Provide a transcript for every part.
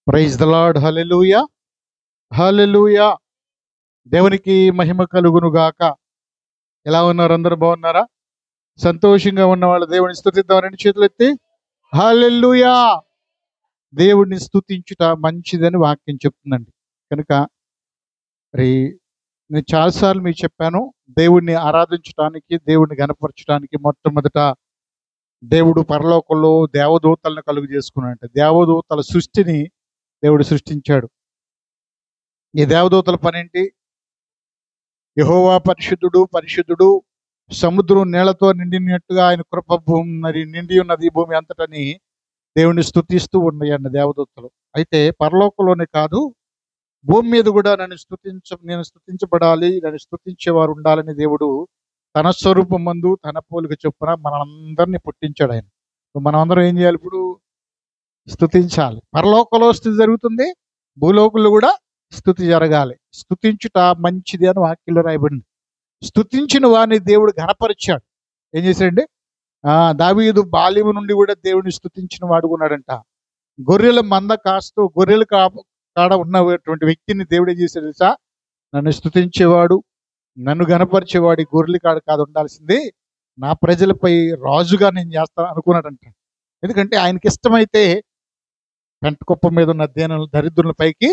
Praise the lord. Hallelujah, hallelujah. దేవునికి మహిమ కలుగును గాక. ఎలా ఉన్నారు? అందరూ బాగున్నారా? సంతోషంగా ఉన్న వాళ్ళు దేవుని స్తుతిద్దాం. రెండు చేతులు ఎత్తి హల్లెలూయా. దేవుడిని స్తుతించుట మంచిదని వాక్యం చెప్తుందండి. కనుక మరి నేను చాలాసార్లు మీకు చెప్పాను, దేవుడిని ఆరాధించడానికి, దేవుడిని గణపరచడానికి మొట్టమొదట దేవుడు పరలోకంలో దేవదూతలను కలుగు చేసుకున్నాడంట. దేవదూతల సృష్టిని దేవుడు సృష్టించాడు. ఈ దేవదూతల పనేంటి? యెహోవా పరిశుద్ధుడు, పరిశుద్ధుడు, సముద్రం నీళ్లతో నిండినట్టుగా ఆయన కృప భూమి మరి నిండి ఉన్నది భూమి అంతటని దేవుని స్తుతిస్తూ ఉన్నాయండి దేవదూతలు. అయితే పరలోకంలోనే కాదు, భూమి మీద కూడా నేను స్తుతించబడాలి, నన్ను స్తుతించేవారు ఉండాలని దేవుడు తన స్వరూపం మందు తన పోలిక చొప్పున మనందరినీ పుట్టించాడు ఆయన. మనం అందరం ఏం చేయాలి? ఇప్పుడు స్తుతించాలి. పరలోకంలో స్తుతి జరుగుతుంది, భూలోకంలో కూడా స్తుతి జరగాలి. స్తుతించుట మంచిది అని వాక్యంలో రాయబడింది. స్తుతించిన వారిని దేవుడు ఘనపరిచాడు. ఏం చేశాడండి? దావీదు బాల్యము నుండి కూడా దేవుని స్తుతించిన వాడుకున్నాడంట. గొర్రెల మంద కాస్తూ గొర్రెల కాడ ఉన్నటువంటి వ్యక్తిని దేవుడు ఏం చేశాడు తెలుసా? నన్ను స్తుతించేవాడు, నన్ను గణపరిచేవాడు ఈ గొర్రెల కాడ కాదు ఉండాల్సింది, నా ప్రజలపై రాజుగా నేను చేస్తాను అనుకున్నాడంట. ఎందుకంటే ఆయనకి ఇష్టమైతే పెంట కుప్ప మీద ఉన్న దరిద్రుల పైకి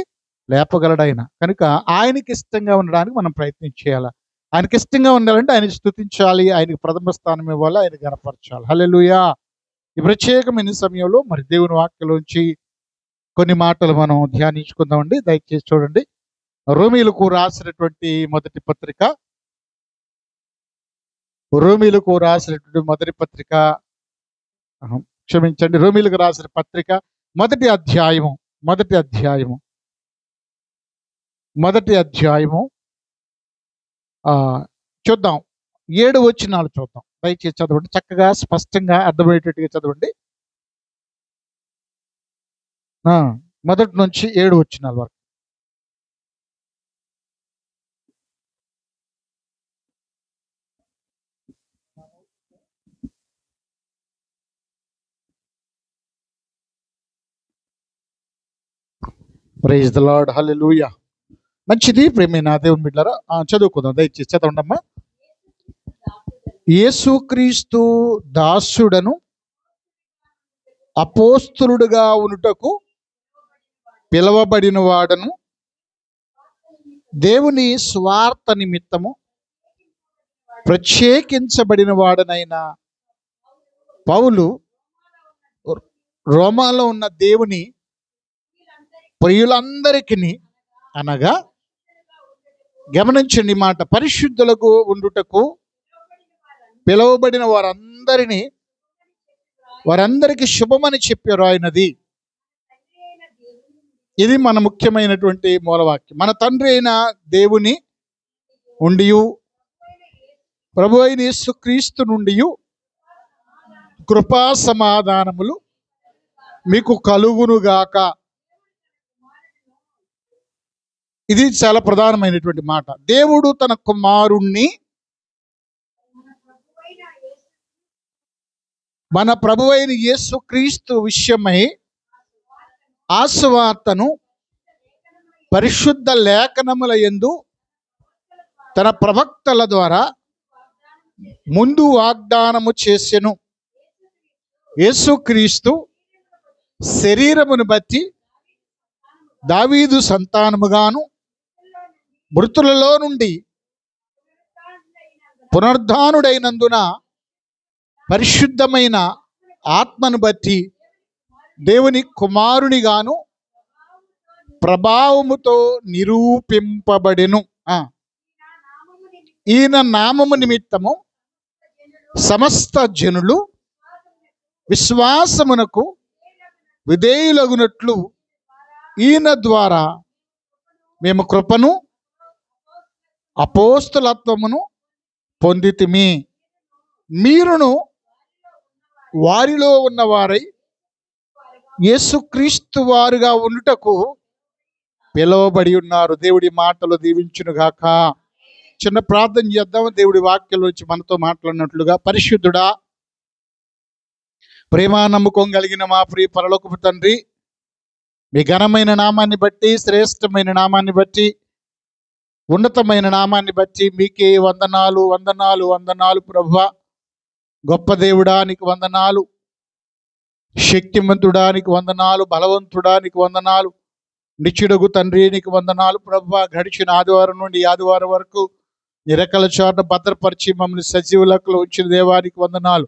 లేపగలడు ఆయన. కనుక ఆయనకి ఇష్టంగా ఉండడానికి మనం ప్రయత్నం చేయాలి. ఆయనకి ఇష్టంగా ఉండాలంటే ఆయన స్తుతించాలి, ఆయనకి ప్రథమ స్థానం ఇవ్వాలి, ఆయన గణపరచాలి. హల్లెలూయా. ఈ ప్రత్యేకమైన సమయంలో మరి దేవుని వాక్యంలోంచి కొన్ని మాటలు మనం ధ్యానించుకుందామండి. దయచేసి చూడండి. రోమీలకు రాసినటువంటి మొదటి పత్రిక, రోమీలకు రాసినటువంటి మొదటి పత్రిక, క్షమించండి, రోమీలకు రాసిన పత్రిక మొదటి అధ్యాయము చూద్దాం. 7 వచనాలు చూద్దాం. దయచేసి చదవండి, చక్కగా స్పష్టంగా అర్థమయ్యేటట్టుగా చదవండి. మొదటి నుంచి 7 వచనాల వరకు. Praise the lord. హల్లెలూయా. మంచిది ప్రేమైన దేవుని బిడ్డలారా, చదువుకుందాం. దయచేసి చదవండి అమ్మా. యేసుక్రీస్తు దాసుడను అపోస్తులుడుగా ఉనుటకు పిలవబడిన వాడను, దేవుని స్వార్థ నిమిత్తము ప్రత్యేకించబడిన వాడనైన పౌలు, రోమాలో ఉన్న దేవుని ప్రియులందరికీ అనగా, గమనించండి మాట, పరిశుద్ధులకు ఉండుటకు పిలువబడిన వారందరికీ శుభమని చెప్పారు ఆయనది. ఇది మన ముఖ్యమైనటువంటి మూలవాక్యం. మన తండ్రి అయిన దేవుని ఉండి, ప్రభు అయిన యేసుక్రీస్తు నుండి కృపా సమాధానములు మీకు కలుగునుగాక. ఇది చాలా ప్రధానమైనటువంటి మాట. దేవుడు తన కుమారుణ్ణి మన ప్రభువైన యేసుక్రీస్తు విషయమై ఆ సువార్తను పరిశుద్ధ లేఖనముల యందు తన ప్రవక్తల ద్వారా ముందు వాగ్దానము చేసెను. యేసుక్రీస్తు శరీరమును బట్టి దావీదు సంతానముగాను, మృతులలో నుండి పునరుద్ధానుడైనందున పరిశుద్ధమైన ఆత్మను బట్టి దేవుని కుమారునిగాను ప్రభావముతో నిరూపింపబడెను. ఈయన నామము నిమిత్తము సమస్త జనులు విశ్వాసమునకు విధేయులగునట్లు ఈయన ద్వారా మేము కృపను అపోస్తలత్వమును పొందితిమి. మీరును వారిలో ఉన్నవారై యేసుక్రీస్తు వారుగా ఉండుటకు పిలువబడి ఉన్నారు. దేవుడి మాటలు దీవించునుగాక. చిన్న ప్రార్థన చేద్దాం. దేవుడి వాక్యంలో వచ్చి మనతో మాట్లాడినట్లుగా, పరిశుద్ధుడా, ప్రేమ నమ్మకం కలిగిన మా ప్రియ పరలోకపు తండ్రి, మీ ఘనమైన నామాన్ని బట్టి, శ్రేష్టమైన నామాన్ని బట్టి, ఉన్నతమైన నామాన్ని బట్టి మీకే వందనాలు, వందనాలు, వందనాలు ప్రభువా. గొప్ప దేవుడా నీకు వందనాలు, శక్తిమంతుడా నీకు వందనాలు, బలవంతుడా నీకు వందనాలు, నిత్యుడగు తండ్రి నీకు వందనాలు ప్రభువా. గడిచిన ఆదివారం నుండి ఈ ఆదివారం వరకు నీ రెక్కల చాటున భద్రపరిచి మమ్మల్ని సజీవ లెక్కలో ఉంచిన దేవానికి వందనాలు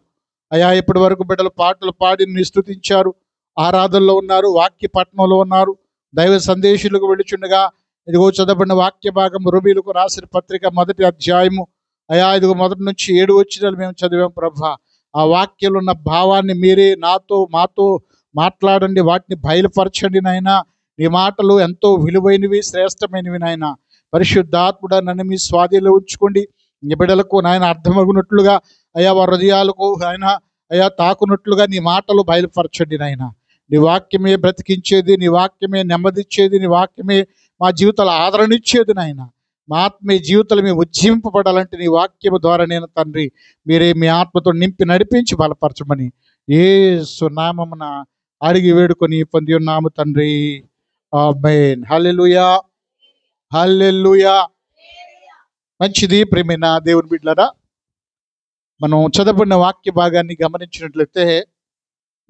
అయా. ఇప్పటి వరకు బిడ్డలు పాటలు పాడి నీ స్తుతించారు, ఆరాధనలో ఉన్నారు, వాక్య పట్టణంలో ఉన్నారు. దైవ సందేశులకు వెళ్ళుచుండగా ఇదిగో చదవబడిన వాక్య భాగం రోమీయులకు రాసిన పత్రిక 1వ అధ్యాయము అయా ఇదిగో 1 నుంచి 7 వచనాలు మేము చదివాం ప్రభా. ఆ వాక్యంలో ఉన్న భావాన్ని మీరే నాతో మాతో మాట్లాడండి, వాటిని బయలుపరచండి నాయన. నీ మాటలు ఎంతో విలువైనవి, శ్రేష్టమైనవి నాయన. పరిశుద్ధాత్ముడా నన్ను మీ స్వాధీనంలో ఉంచుకోండి. నీ బిడ్డలకు నాయన అర్థమగునట్లుగా అయా వారి హృదయాలకు ఆయన అయా తాకునట్లుగా నీ మాటలు బయలుపరచండి నాయన. నీ వాక్యమే బ్రతికించేది, నీ వాక్యమే నెమ్మదిచ్చేది, నీ వాక్యమే మా జీవితాలు ఆదరణిచ్చేది నాయన. మా ఆత్మీయ జీవితాలు మేము ఉజ్జీవింపబడాలంటే నీ వాక్యము ద్వారా నేను తండ్రి మీరే మీ ఆత్మతో నింపి నడిపించి బలపరచమని యేసు నామమున అడిగి వేడుకొని పొంది ఉన్నాము తండ్రి. ఆమేన్. హల్లెలూయా, హల్లెలూయా. మంచిది ప్రేమైన దేవుని బిడ్డలారా, మనం చదవబడిన వాక్య భాగాన్ని గమనించినట్లయితే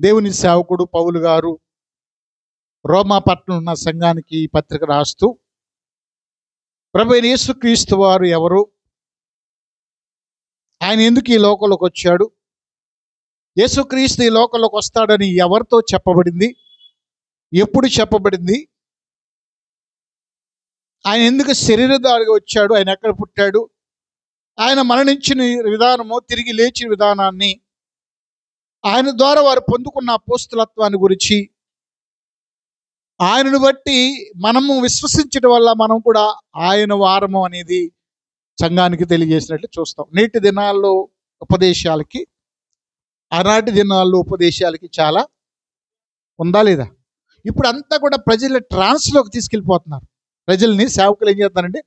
దేవుని సేవకుడు పౌలు గారు రోమా పట్టణంలో ఉన్న సంఘానికి ఈ పత్రిక రాస్తూ ప్రభువైన యేసుక్రీస్తు వారు ఎవరు, ఆయన ఎందుకు ఈ లోకంలోకి వచ్చాడు, యేసుక్రీస్తు ఈ లోకంలోకి వస్తాడని ఎవరితో చెప్పబడింది, ఎప్పుడు చెప్పబడింది, ఆయన ఎందుకు శరీరధారిగా వచ్చాడు, ఆయన ఎక్కడ పుట్టాడు, ఆయన మరణించిన విధానము, తిరిగి లేచిన విధానాన్ని, ఆయన ద్వారా వారు పొందుకున్న అపోస్తలత్వాన్ని గురించి, ఆయనను బట్టి మనము విశ్వసించడం వల్ల మనం కూడా ఆయన వారము అనేది సంఘానికి తెలియజేసినట్లు చూస్తాం. నేటి దినాల్లో ఉపదేశాలకి ఆనాటి దినాల్లో ఉపదేశాలకి చాలా ఉందా లేదా? ఇప్పుడు అంతా కూడా ప్రజల ట్రాన్స్లోకి తీసుకెళ్ళిపోతున్నారు. ప్రజల్ని సేవకులు ఏం చేస్తున్నారంటే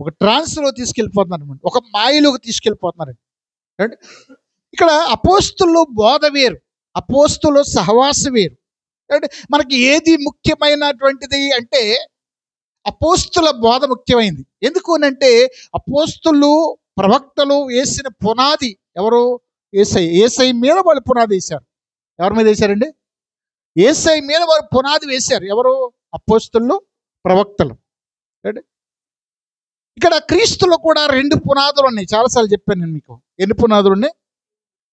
ఒక ట్రాన్స్లో తీసుకెళ్ళిపోతున్నారు అనమాట, ఒక మాయలోకి తీసుకెళ్ళిపోతున్నారండి. ఇక్కడ అపోస్తులు బోధ వేరు, అపోస్తులు సహవాసం వేరు. అంటే మనకి ఏది ముఖ్యమైనటువంటిది అంటే అపోస్తుల బోధ ముఖ్యమైనది. ఎందుకు అంటే అపోస్తులు ప్రవక్తలు వేసిన పునాది ఎవరు? యేసయ్య. యేసయ్య మీద వాళ్ళు పునాది వేశారు. ఎవరి మీద వేశారండి? యేసయ్య మీద వారు పునాది వేశారు. ఎవరు? అపోస్తులు, ప్రవక్తలు. ఇక్కడ క్రీస్తులో కూడా 2 పునాదులు ఉన్నాయి. చాలాసార్లు చెప్పాను నేను మీకు. ఎన్ని పునాదులు ఉన్నాయి?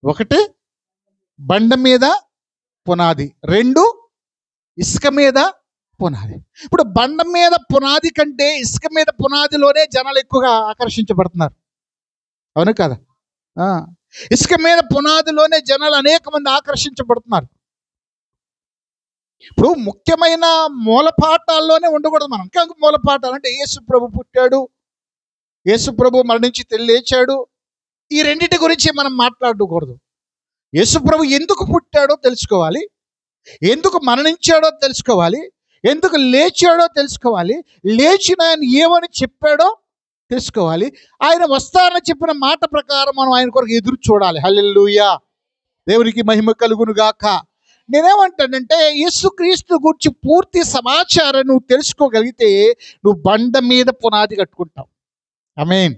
1 బండ మీద పునాది, 2 ఇసుక మీద పునాది. ఇప్పుడు బండ మీద పునాది కంటే ఇసుక మీద పునాదిలోనే జనాలు ఎక్కువగా ఆకర్షించబడుతున్నారు. అవును కదా? ఇసుక మీద పునాదిలోనే జనాలు అనేక మంది ఆకర్షించబడుతున్నారు. ఇప్పుడు ముఖ్యమైన మూలపాఠాల్లోనే ఉండకూడదు మనం. ఇంకా మూలపాఠాలు అంటే యేసు ప్రభు పుట్టాడు, యేసు ప్రభు మరణించి లేచాడు, ఈ రెండింటి గురించి మనం మాట్లాడకూడదు. యేసు ప్రభు ఎందుకు పుట్టాడో తెలుసుకోవాలి, ఎందుకు మరణించాడో తెలుసుకోవాలి, ఎందుకు లేచాడో తెలుసుకోవాలి, లేచిన ఆయన ఏమని చెప్పాడో తెలుసుకోవాలి, ఆయన వస్తానని చెప్పిన మాట ప్రకారం మనం ఆయన కొరకు ఎదురు చూడాలి. హల్లెలూయా, దేవునికి మహిమ కలుగును గాక. నేనేమంటానంటే యేసుక్రీస్తు గురించి పూర్తి సమాచారం నువ్వు తెలుసుకోగలిగితే నువ్వు బండ మీద పునాది కట్టుకుంటావు. ఆమేన్.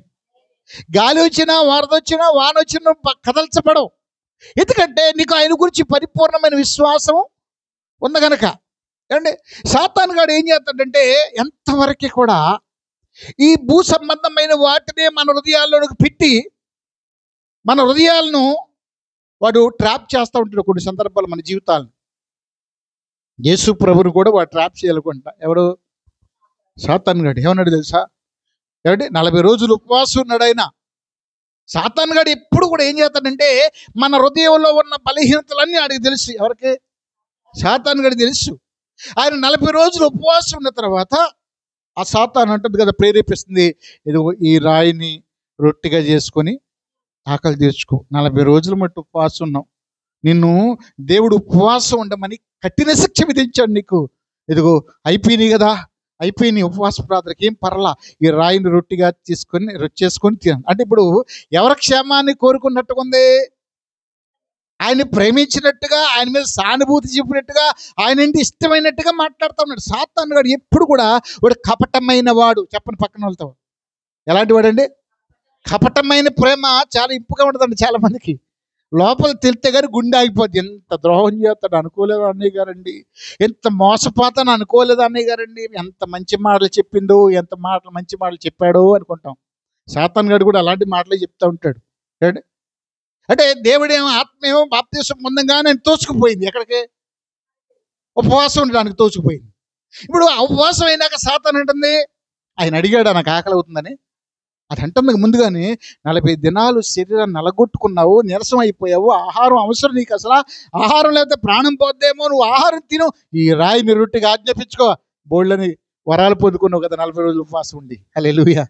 గాలి వచ్చినా, వరద వచ్చినా, వాన వచ్చినా నువ్వు కదల్చబడవు. ఎందుకంటే నీకు ఆయన గురించి పరిపూర్ణమైన విశ్వాసం ఉంది కనుక. అంటే సాతాను గాడు ఏం చేస్తాడంటే ఎంతవరకు కూడా ఈ భూ సంబంధమైన వాటినే మన హృదయాల్లోకి పెట్టి మన హృదయాలను వాడు ట్రాప్ చేస్తూ ఉంటాడు. కొన్ని సందర్భాలు మన జీవితాలను యేసు ప్రభుని కూడా వాడు ట్రాప్ చేయాలనుకుంటా. ఎవడు? సాతాను గాడు. ఏమన్నాడు తెలుసా? ఏమంటే 40 రోజులు ఉపవాసం ఉన్నాడు ఆయన. సాతాను గాడు ఎప్పుడు కూడా ఏం చేస్తాడంటే మన హృదయంలో ఉన్న బలహీనతలన్నీ ఆడికి తెలుసు. ఎవరికి? సాతాను గాడికి తెలుసు. ఆయన 40 రోజులు ఉపవాసం ఉన్న తర్వాత ఆ సాతాను అంటుంది కదా, ప్రేరేపిస్తుంది, ఇదిగో ఈ రాయిని రొట్టిగా చేసుకొని ఆకలి తీర్చుకో. 40 రోజులు మట్టు ఉపవాసం ఉన్నావు, నిన్ను దేవుడు ఉపవాసం ఉండమని కఠిన శిక్ష విధించాడు నీకు. ఇదిగో అయిపోయినాయి కదా, అయిపోయినాయి ఉపవాస ప్రార్థనకి, ఏం పర్లా, ఈ రాయిని రొట్టిగా చేసుకొని తిన. అంటే ఇప్పుడు ఎవరి క్షేమాన్ని కోరుకున్నట్టుగా ఉంది? ఆయన్ని ప్రేమించినట్టుగా, ఆయన మీద సానుభూతి చూపినట్టుగా, ఆయన ఇంటి ఇష్టమైనట్టుగా మాట్లాడుతూ ఉన్నాడు. సాతాను గాడు ఎప్పుడు కూడా వాడు కపటమైన వాడు. చెప్పని పక్కన వాళ్ళతో, ఎలాంటి వాడండి? కపటమైన ప్రేమ చాలా ఇంపుగా ఉంటుందండి చాలా మందికి. లోపల తెలితే గారు గుండె ఆగిపోద్ది. ఎంత ద్రోహం చేస్తాడు అనుకోలేదు అన్నయ్య గారండి, ఎంత మోసపోతాను అనుకోలేదు అన్నయ్య గారండి, ఎంత మంచి మాటలు చెప్పిందో, ఎంత మంచి మాటలు చెప్పాడో అనుకుంటాం. సాతాను గాడు కూడా అలాంటి మాటలే చెప్తూ ఉంటాడు. అంటే దేవుడేమో ఆత్మేమో బాప్తిసం పొందంగానే ఆయన తోచుకుపోయింది. ఎక్కడికి? ఉపవాసం ఉండడానికి తోచుకుపోయింది. ఇప్పుడు ఆ ఉపవాసం అయినాక సాతాను అంటుంది, ఆయన అడిగాడు నాకు ఆకలి అవుతుందని. అది అంటుంది ముందుగానే, 40 దినాలు శరీరాన్ని నలగొట్టుకున్నావు, నీరసం అయిపోయావు, ఆహారం అవసరం నీకు, అసలు ఆహారం లేకపోతే ప్రాణం పోద్దేమో, నువ్వు ఆహారం తిను, ఈ రాయిని రొట్టెగా ఆజ్ఞాపించుకో, బోళ్ళని వరాలు పొందుకున్నావు కదా 40 రోజులు ఉపవాసం ఉండి. హల్లెలూయా.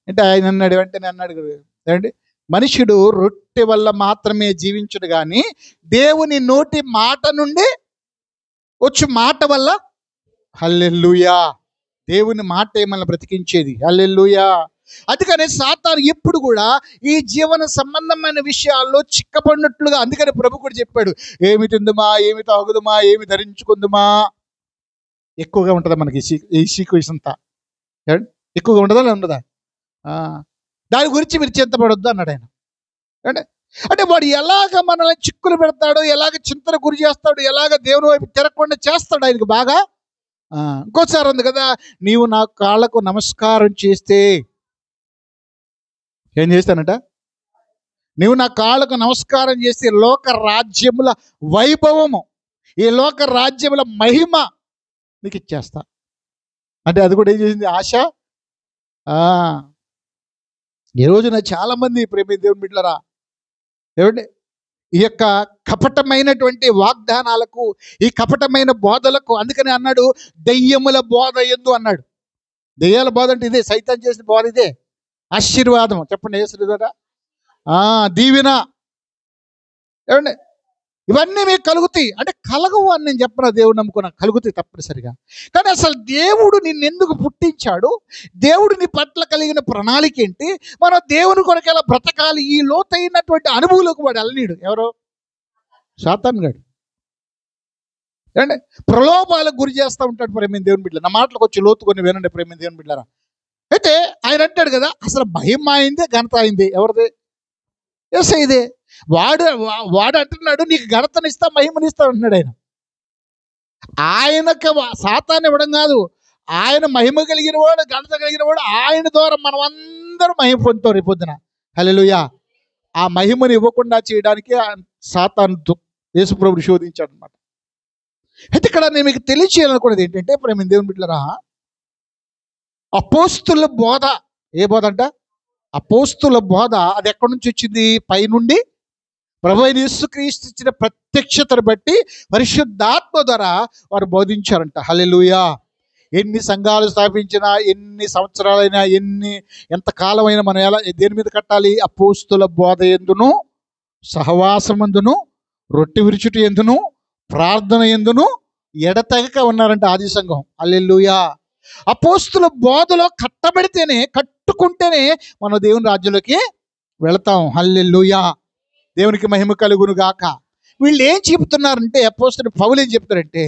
అంటే ఆయన అన్నాడు, వెంటనే అన్నాడు కదండి, మనుషుడు రొట్టె వల్ల మాత్రమే జీవించుడు కానీ దేవుని నోటి మాట నుండి వచ్చు మాట వల్ల. హల్లెలూయా. దేవుని మాట ఏమన్నా బ్రతికించేది. హల్లెలూయా. అందుకని సాతాను ఎప్పుడు కూడా ఈ జీవన సంబంధమైన విషయాల్లో చిక్కపడినట్లుగా, అందుకని ప్రభు కూడా చెప్పాడు, ఏమి తిందుమా, ఏమి తాగుదుమా, ఏమి ధరించుకుందుమా. ఎక్కువగా ఉంటుందా మనకి ఈ సీక్వెన్స్ అంతా? ఎక్కువగా ఉండదా ఉండదా? దాని గురించి మీరు చింతపడొద్దు అన్నాడు ఆయన. అంటే వాడు ఎలాగ మనల్ని చిక్కులు పెడతాడు, ఎలాగ చింతన గురి చేస్తాడు, ఎలాగ దేవుని వైపు తిరగకుండా చేస్తాడు ఆయనకు బాగా. ఇంకోసారి ఉంది కదా, నీవు నా కాళ్ళకు నమస్కారం చేస్తే ఏం చేస్తానట? నీవు నా కాళ్ళకు నమస్కారం చేస్తే లోక రాజ్యముల వైభవము, ఈ లోక రాజ్యముల మహిమ నీకు ఇచ్చేస్తా అంటే అది కూడా ఏం చేసింది? ఆశ. ఈ రోజున చాలా మంది ప్రేమ దేవుని బిడ్డలారా, ఏమండి, ఈ యొక్క కపటమైనటువంటి వాగ్దానాలకు, ఈ కపటమైన బోధలకు, అందుకని అన్నాడు దెయ్యముల బోధ ఎందు అన్నాడు. దెయ్యాల బోధ అంటే ఇదే, సైతాన్ చేసిన బోధ ఇదే. ఆశీర్వాదం చెప్పండి, ఏసుదా దీవెన, ఏమండి, ఇవన్నీ మీకు కలుగుతాయి. అంటే కలగవు అని నేను చెప్పను, దేవుడు నమ్ముకున్నా, కలుగుతాయి తప్పనిసరిగా. కానీ అసలు దేవుడు నిన్నెందుకు పుట్టించాడు, దేవుడు నీ పట్ల కలిగిన ప్రణాళిక ఏంటి, మనం దేవుని కొరకు ఎలా బ్రతకాలి, ఈ లోతైనటువంటి అనుభవంలోకి వాడు వెళ్ళనీడు. ఎవరో? సాతాను గాడు. ఏమండి, ప్రలోభాలకు గురి చేస్తూ ఉంటాడు ప్రేమ దేవుని బిడ్డలు. నా మాటలకు వచ్చి లోతు కొన్ని వినండి ప్రేమ దేవుని బిడ్డలారా. అయితే ఆయన అంటాడు కదా, అసలు భయం అయిందే, ఘనత అయింది ఎవరిది? యేసయ్యదే. వాడు అంటున్నాడు, నీకు ఘనతనిస్తా, మహిమనిస్తా అంటున్నాడు ఆయన. ఆయనకు సాతాన్ని ఇవ్వడం కాదు, ఆయన మహిమ కలిగిన వాడు, ఘనత కలిగిన వాడు, ఆయన ద్వారా మనం అందరూ మహిమ పొందుతాం రేపు పొద్దున. హల్లెలూయా. ఆ మహిమను ఇవ్వకుండా చేయడానికి సాతాను యేసుప్రభుడు శోధించాడు అనమాట. అయితే ఇక్కడ నేను మీకు తెలియచేయాలనుకున్నది ఏంటంటే ప్రేమ దేవుని బిడ్డలారా, అపోస్తుల బోధ. ఏ బోధ అంట? అపోస్తుల బోధ. అది ఎక్కడి నుంచి వచ్చింది? పైనుండి ప్రభువైన యేసుక్రీస్తు ఇచ్చిన ప్రత్యక్షతను బట్టి పరిశుద్ధాత్మ ద్వారా వారు బోధించారంట. హల్లెలూయా. ఎన్ని సంఘాలు స్థాపించినా, ఎన్ని సంవత్సరాలైనా, ఎంతకాలమైనా మనం ఎలా దేని మీద కట్టాలి? అపోస్తుల బోధ ఎందును, సహవాసమందును, రొట్టె విరుచుట ఎందును, ప్రార్థన ఎందును ఎడతెగక ఉన్నారంట ఆది సంఘం. హల్లెలూయా. అపోస్తుల బోధలో కట్టుకుంటేనే మనం దేవుని రాజ్యంలోకి వెళతాం. హల్లెలూయా. దేవునికి మహిమ కలుగును గాక. వీళ్ళు ఏం చెబుతున్నారంటే, అపోస్తలుడు పౌలు ఏం చెప్తారంటే,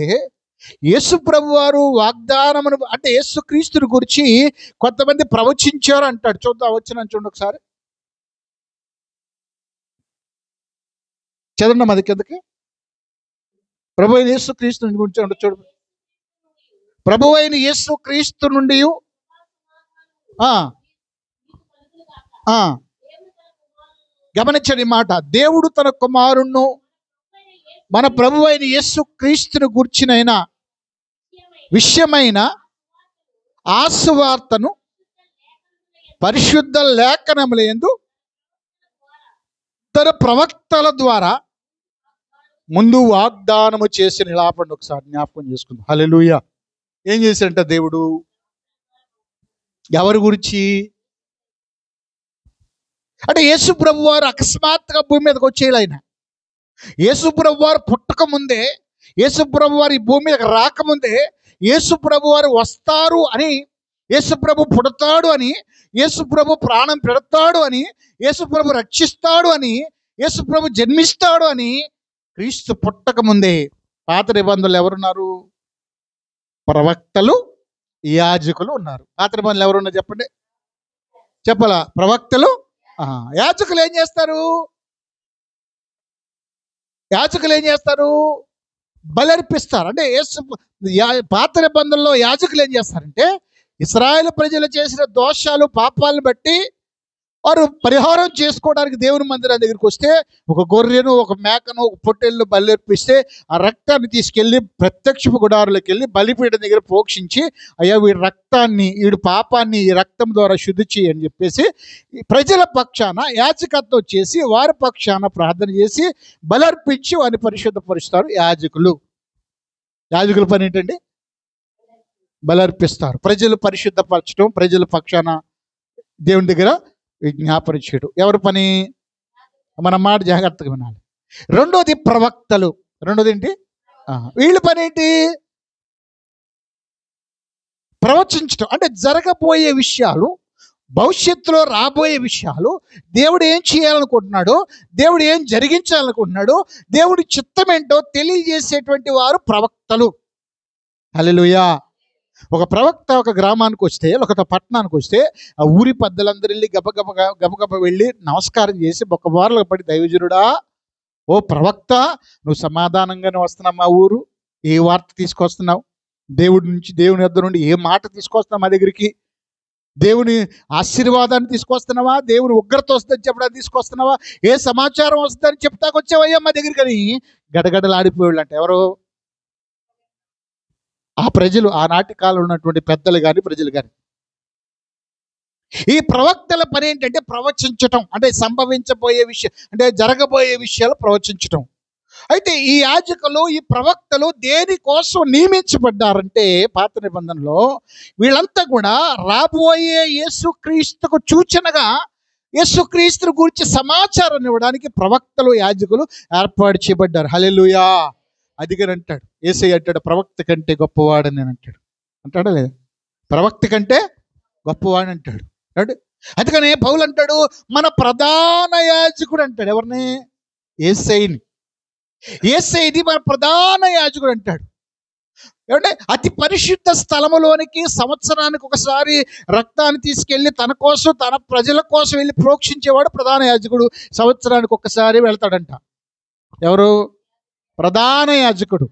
యేసు ప్రభు వారు వాగ్దానమును అంటే యేసుక్రీస్తుని గురించి కొంతమంది ప్రవచించారు అంటాడు. చూద్దాం, వచ్చిన చూడండి ఒకసారి, చదవండి అది కిందకి. ప్రభు అయిన యేసుక్రీస్తుని గురించి చూడు. ప్రభు అయిన యేసుక్రీస్తు నుండి గమనించండి మాట, దేవుడు తన కుమారుణ్ణు మన ప్రభు అయిన యేసుక్రీస్తుని గూర్చినైన విషయమైన ఆసువార్తను పరిశుద్ధ లేఖనములందు తన ప్రవక్తల ద్వారా ముందు వాగ్దానము చేసిన. నిలాపండి ఒకసారి, జ్ఞాపకం చేసుకుందాం. హల్లెలూయా. ఏం చేశాడంట దేవుడు? ఎవరి గురించి అంటే యేసు ప్రభు వారు అకస్మాత్తుగా భూమి మీదకి వచ్చేయాలి. ఆయన యేసు ప్రభు వారు పుట్టక ముందే, యేసు ప్రభు వారు ఈ భూమి మీదకి రాకముందే, యేసు ప్రభు వారు వస్తారు అని, యేసు ప్రభు పుడతాడు అని, యేసు ప్రభు ప్రాణం పెడతాడు అని, యేసు ప్రభు రక్షిస్తాడు అని, యేసు ప్రభు జన్మిస్తాడు అని క్రీస్తు పుట్టక ముందే పాత నిబంధనలు ఎవరున్నారు? ప్రవక్తలు, యాజకులు ఉన్నారు. పాత నిబంధనలు ఎవరున్నారు చెప్పండి, చెప్పాలా? ప్రవక్తలు, యాజకులు ఏం చేస్తారు? యాజకులు ఏం చేస్తారు? బలర్పిస్తారు. అంటే పాత నిబంధనలో యాజకులు ఏం చేస్తారంటే ఇశ్రాయేలు ప్రజలు చేసిన దోషాలు, పాపాలను బట్టి వారు పరిహారం చేసుకోవడానికి దేవుని మందిరం దగ్గరికి వస్తే ఒక గొర్రెను, ఒక మేకను, ఒక పొట్టేళ్ళను బలర్పిస్తే ఆ రక్తాన్ని తీసుకెళ్ళి ప్రత్యక్ష గుడారులోకి వెళ్ళి బలిపీఠం దగ్గర ప్రోక్షించి, అయ్యా వీడి రక్తాన్ని, వీడి పాపాన్ని ఈ రక్తం ద్వారా శుద్ధి చేయని చెప్పేసి ప్రజల పక్షాన యాజకత్వం చేసి వారి పక్షాన ప్రార్థన చేసి బలర్పించి వారిని పరిశుద్ధపరుస్తారు యాజకులు. యాజకుల పని ఏంటండి? బలర్పిస్తారు. ప్రజలు పరిశుద్ధపరచడం, ప్రజల పక్షాన దేవుని దగ్గర విజ్ఞాపన చేయడం ఎవరి పని? మన మాట జాగ్రత్తగా వినాలి. రెండోది ప్రవక్తలు. రెండోది ఏంటి? వీళ్ళ పని ఏంటి? ప్రవచించడం. అంటే జరగబోయే విషయాలు, భవిష్యత్తులో రాబోయే విషయాలు, దేవుడు ఏం చేయాలనుకుంటున్నాడో, దేవుడు ఏం జరిగించాలనుకుంటున్నాడో, దేవుడి చిత్తం ఏంటో తెలియజేసేటువంటి వారు ప్రవక్తలు. హల్లెలూయా. ఒక ప్రవక్త ఒక గ్రామానికి వస్తే, ఒక పట్టణానికి వస్తే ఆ ఊరి పెద్దలందరూ వెళ్ళి గబగబ వెళ్ళి నమస్కారం చేసి బొక్కబార్లు పడి, దైవజనుడా, ఓ ప్రవక్త, నువ్వు సమాధానంగానే వస్తున్నావు మా ఊరు, ఏ వార్త తీసుకొస్తున్నావు? దేవుని వద్ద నుండి ఏ మాట తీసుకొస్తున్నావు మా దగ్గరికి? దేవుని ఆశీర్వాదాన్ని తీసుకొస్తున్నావా? దేవుని ఉగ్రత వస్తుందని చెప్పడానికి తీసుకొస్తున్నావా? ఏ సమాచారం వస్తుందని చెప్తాకు వచ్చావయ్యా మా దగ్గరికి అని గడగడలాడిపోయాళ్ళు. అంటే ఎవరు? ఆ ప్రజలు, ఆనాటి కాలంలో ఉన్నటువంటి పెద్దలు కానీ ప్రజలు కానీ. ఈ ప్రవక్తల పని ఏంటంటే ప్రవచించటం. అంటే సంభవించబోయే విషయం, అంటే జరగబోయే విషయాలు ప్రవచించటం. అయితే ఈ యాజకులు, ఈ ప్రవక్తలు దేనికోసం నియమించబడ్డారంటే పాత నిబంధనలో వీళ్ళంతా కూడా రాబోయే యేసుక్రీస్తుకు సూచనగా, యేసుక్రీస్తు గురించి సమాచారం ఇవ్వడానికి ప్రవక్తలు, యాజకులు ఏర్పాటు చేయబడ్డారు. హల్లెలూయా. అదిగని అంటాడు యేసయ్య, అంటాడు ప్రవక్త కంటే గొప్పవాడని నేను అంటాడా లేదా? ప్రవక్త కంటే గొప్పవాడని అంటాడు. అందుకనే పౌలు అంటాడు మన ప్రధాన యాజకుడు అంటాడు. ఎవరిని? యేసయ్యని. యేసయ్యది మన ప్రధాన యాజకుడు అంటాడు. ఏమంటే అతి పరిశుద్ధ స్థలములోనికి సంవత్సరానికి ఒకసారి రక్తాన్ని తీసుకెళ్ళి తన కోసం, తన ప్రజల కోసం వెళ్ళి ప్రోక్షించేవాడు ప్రధాన యాజకుడు. సంవత్సరానికి ఒక్కసారి వెళ్తాడంట. ఎవరు? ప్రధాన యాజకుడు.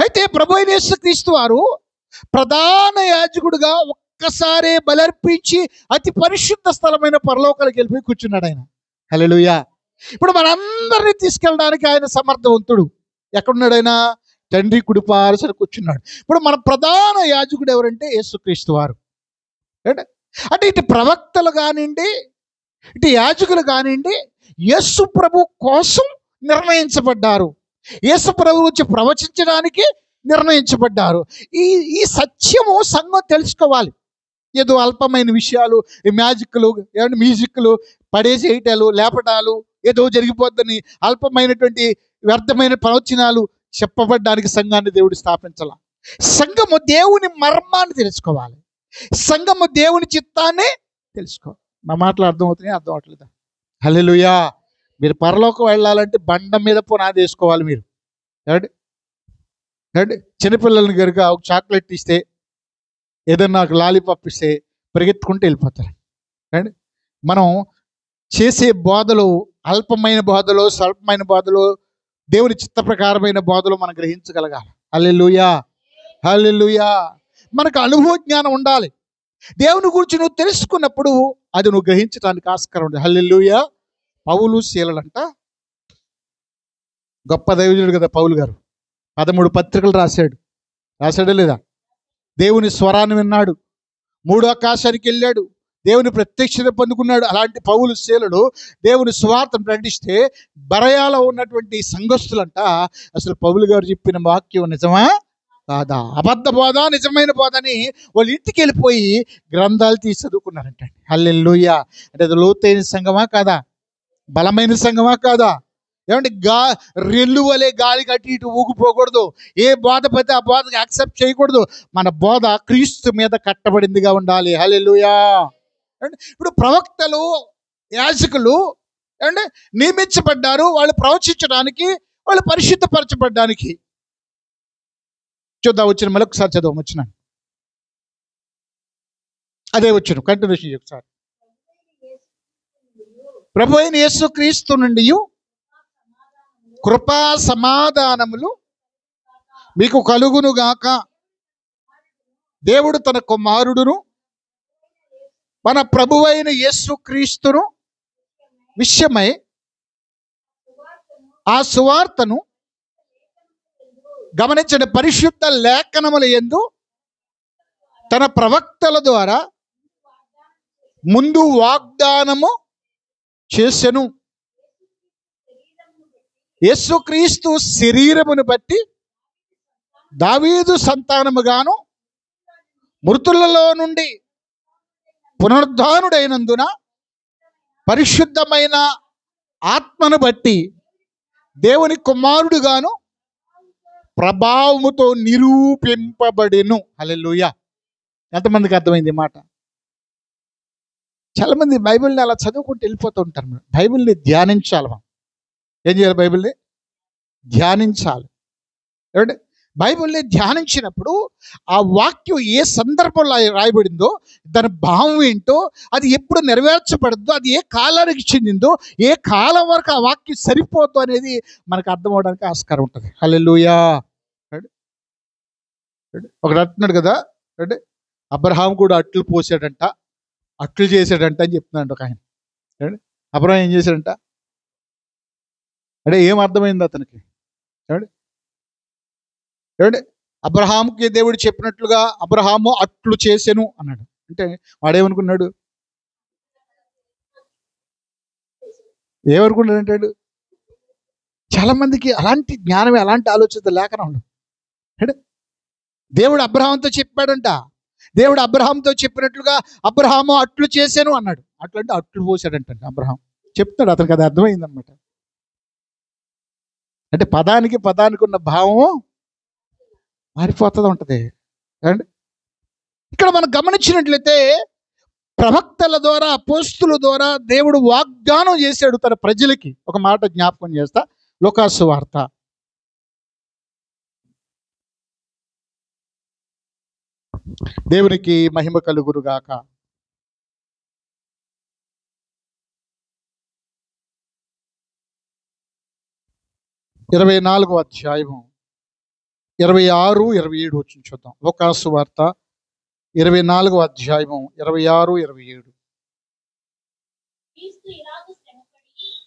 అయితే ప్రభువైన యేసుక్రీస్తు వారు ప్రధాన యాజకుడుగా ఒక్కసారే బలర్పించి అతి పరిశుద్ధ స్థలమైన పరలోకాలకు వెళ్ళిపోయి కూర్చున్నాడు ఆయన. హల్లెలూయా. ఇప్పుడు మనందరినీ తీసుకెళ్ళడానికి ఆయన సమర్థవంతుడు. ఎక్కడున్నాడు ఆయన? తండ్రి కుడిపార్శ్వన కూర్చున్నాడు. ఇప్పుడు మన ప్రధాన యాజకుడు ఎవరంటే యేసుక్రీస్తు వారు. అంటే ఇటు ప్రవక్తలు కానివ్వండి, ఇటు యాజకులు కానివ్వండి, యేసు ప్రభు కోసం నిర్ణయించబడ్డారు. యేసు ప్రభు గురించి ప్రవచించడానికి నిర్ణయించబడ్డారు. ఈ సత్యము సంఘం తెలుసుకోవాలి. ఏదో అల్పమైన విషయాలు, ఈ మ్యూజిక్లు పడేసేయటాలు, లేపటాలు, ఏదో జరిగిపోద్దని అల్పమైనటువంటి వ్యర్థమైన ప్రవచనాలు చెప్పబడ్డానికి సంఘాన్ని దేవుడు స్థాపించాల. సంఘము దేవుని మర్మాన్ని తెలుసుకోవాలి. సంఘము దేవుని చిత్తాన్ని తెలుసుకోవాలి. నా మాటలు అర్థమవుతున్నాయి? అర్థం అవట్లేదా? హల్లెలూయా. మీరు పరలోకం వెళ్ళాలంటే బండ మీద పునాది వేసుకోవాలి. మీరు చిన్నపిల్లల్ని కనుక ఒక చాక్లెట్ ఇస్తే, ఏదన్నా ఒక లాలీపాప్ ఇస్తే పరిగెత్తుకుంటూ వెళ్ళిపోతారు. మనం చేసే బోధలు అల్పమైన బోధలు, స్వల్పమైన బోధలు, దేవుని చిత్త ప్రకారమైన బోధలు మనం గ్రహించగలగాలి. హల్లెలూయా. హల్లెలూయా. మనకు అనుభవ జ్ఞానం ఉండాలి. దేవుని గురించి నువ్వు తెలుసుకున్నప్పుడు అది నువ్వు గ్రహించడానికి ఆస్కారం ఉంది. హల్లెలూయా. పౌలు శీలలంట గొప్ప దైవజనుడు కదా పౌలు గారు. 13 పత్రికలు రాశాడా లేదా? దేవుని స్వరాన్ని విన్నాడు, 3 ఆకాశానికి వెళ్ళాడు, దేవుని ప్రత్యక్షత పొందుకున్నాడు. అలాంటి పౌలు శీలుడు దేవుని సువార్తను ప్రకటిస్తే బరయాలో ఉన్నటువంటి సంఘస్థులంట అసలు పౌలు గారు చెప్పిన వాక్యం నిజమా కాదా, అబద్ధ బోధ నిజమైన బోధ అని వాళ్ళు ఇంటికి వెళ్ళిపోయి గ్రంథాలు తీసి చదువుకున్నారంట. హల్లెలూయా. అంటే అది లోతైన సంఘమా కాదా? బలమైన సంఘమా కాదా? ఏమంటే రెల్లు వలె గాలికి అటు ఇటు ఊగిపోకూడదు. ఏ బోధ పడితే ఆ బోధకి యాక్సెప్ట్ చేయకూడదు. మన బోధ క్రీస్తు మీద కట్టబడిందిగా ఉండాలి. హల్లెలూయా. ఇప్పుడు ప్రవక్తలు, యాజకులు ఏమంటే నియమించబడ్డారు, వాళ్ళు ప్రవచించడానికి, వాళ్ళు పరిశుద్ధపరచబడ్డానికి. చూద్దాం వచ్చిన మళ్ళీ ఒకసారి చదవం వచ్చిన అదే వచ్చిన కంటిన్యూషన్ ఒకసారి. ప్రభు అయిన యేసుక్రీస్తు నుండి కృపా సమాధానములు మీకు కలుగును గాక. దేవుడు తన కుమారుడును మన ప్రభువైన యేసుక్రీస్తును విషయమై ఆ సువార్తను గమనించిన పరిశుద్ధ లేఖనముల యందు తన ప్రవక్తల ద్వారా ముందు వాగ్దానము చేసెను. యేసుక్రీస్తు శరీరమును బట్టి దావీదు సంతానముగాను మృతులలో నుండి పునరుద్ధానుడైనందున పరిశుద్ధమైన ఆత్మను బట్టి దేవుని కుమారుడుగాను ప్రభావముతో నిరూపింపబడెను. హల్లెలూయా. ఎంతమందికి అర్థమైంది మాట? చాలా మంది బైబిల్ని అలా చదువుకుంటూ వెళ్ళిపోతూ ఉంటారు. బైబిల్ని ధ్యానించాలి. మనం ఏం చేయాలి? బైబిల్ని ధ్యానించాలి. ఏమంటే బైబిల్ని ధ్యానించినప్పుడు ఆ వాక్యం ఏ సందర్భంలో రాయబడిందో, దాని భావం ఏంటో, అది ఎప్పుడు నెరవేర్చబడద్దో, అది ఏ కాలానికి చెందిందో, ఏ కాలం వరకు ఆ వాక్యం సరిపోద్దు అనేది మనకు అర్థం అవడానికి ఆస్కారం ఉంటుంది. హల్లెలూయా. ఒకడు అంటున్నాడు కదా, అంటే అబ్రహాం కూడా అట్లు పోసాడంట, అట్లు చేశాడంట అని చెప్తున్నాడు ఒక ఆయన. అబ్రహాం ఏం చేశాడంట అంటే ఏం అర్థమైంది అతనికి? ఏమండి అబ్రహాంకి దేవుడు చెప్పినట్లుగా అబ్రహాము అట్లు చేసెను అన్నాడు. అంటే వాడేమనుకున్నాడు? ఏమనుకున్నాడు అంటాడు? చాలా మందికి అలాంటి జ్ఞానమే, అలాంటి ఆలోచన లేకనే ఉండదు. అంటే దేవుడు అబ్రహాంతో చెప్పాడంట, దేవుడు అబ్రహాంతో చెప్పినట్లుగా అబ్రహాము అట్లు చేశాను అన్నాడు. అట్లు అంటే అట్లు పోసాడంట అబ్రహాం చెప్తాడు. అతనికి అది అర్థమైందనమాట. అంటే పదానికి ఉన్న భావము మారిపోతూ ఉంటుంది. అండి ఇక్కడ మనం గమనించినట్లయితే ప్రవక్తల ద్వారా, అపోస్తుల ద్వారా దేవుడు వాగ్దానం చేశాడు తన ప్రజలకి. ఒక మాట జ్ఞాపకం చేస్తా, లూకాసు వార్త 'దేవునికి మహిమ కలుగునుగాక' 24వ అధ్యాయము 26, 27 వచ్చి చూద్దాం. లూకాసు వార్త 24వ అధ్యాయము 26, 27.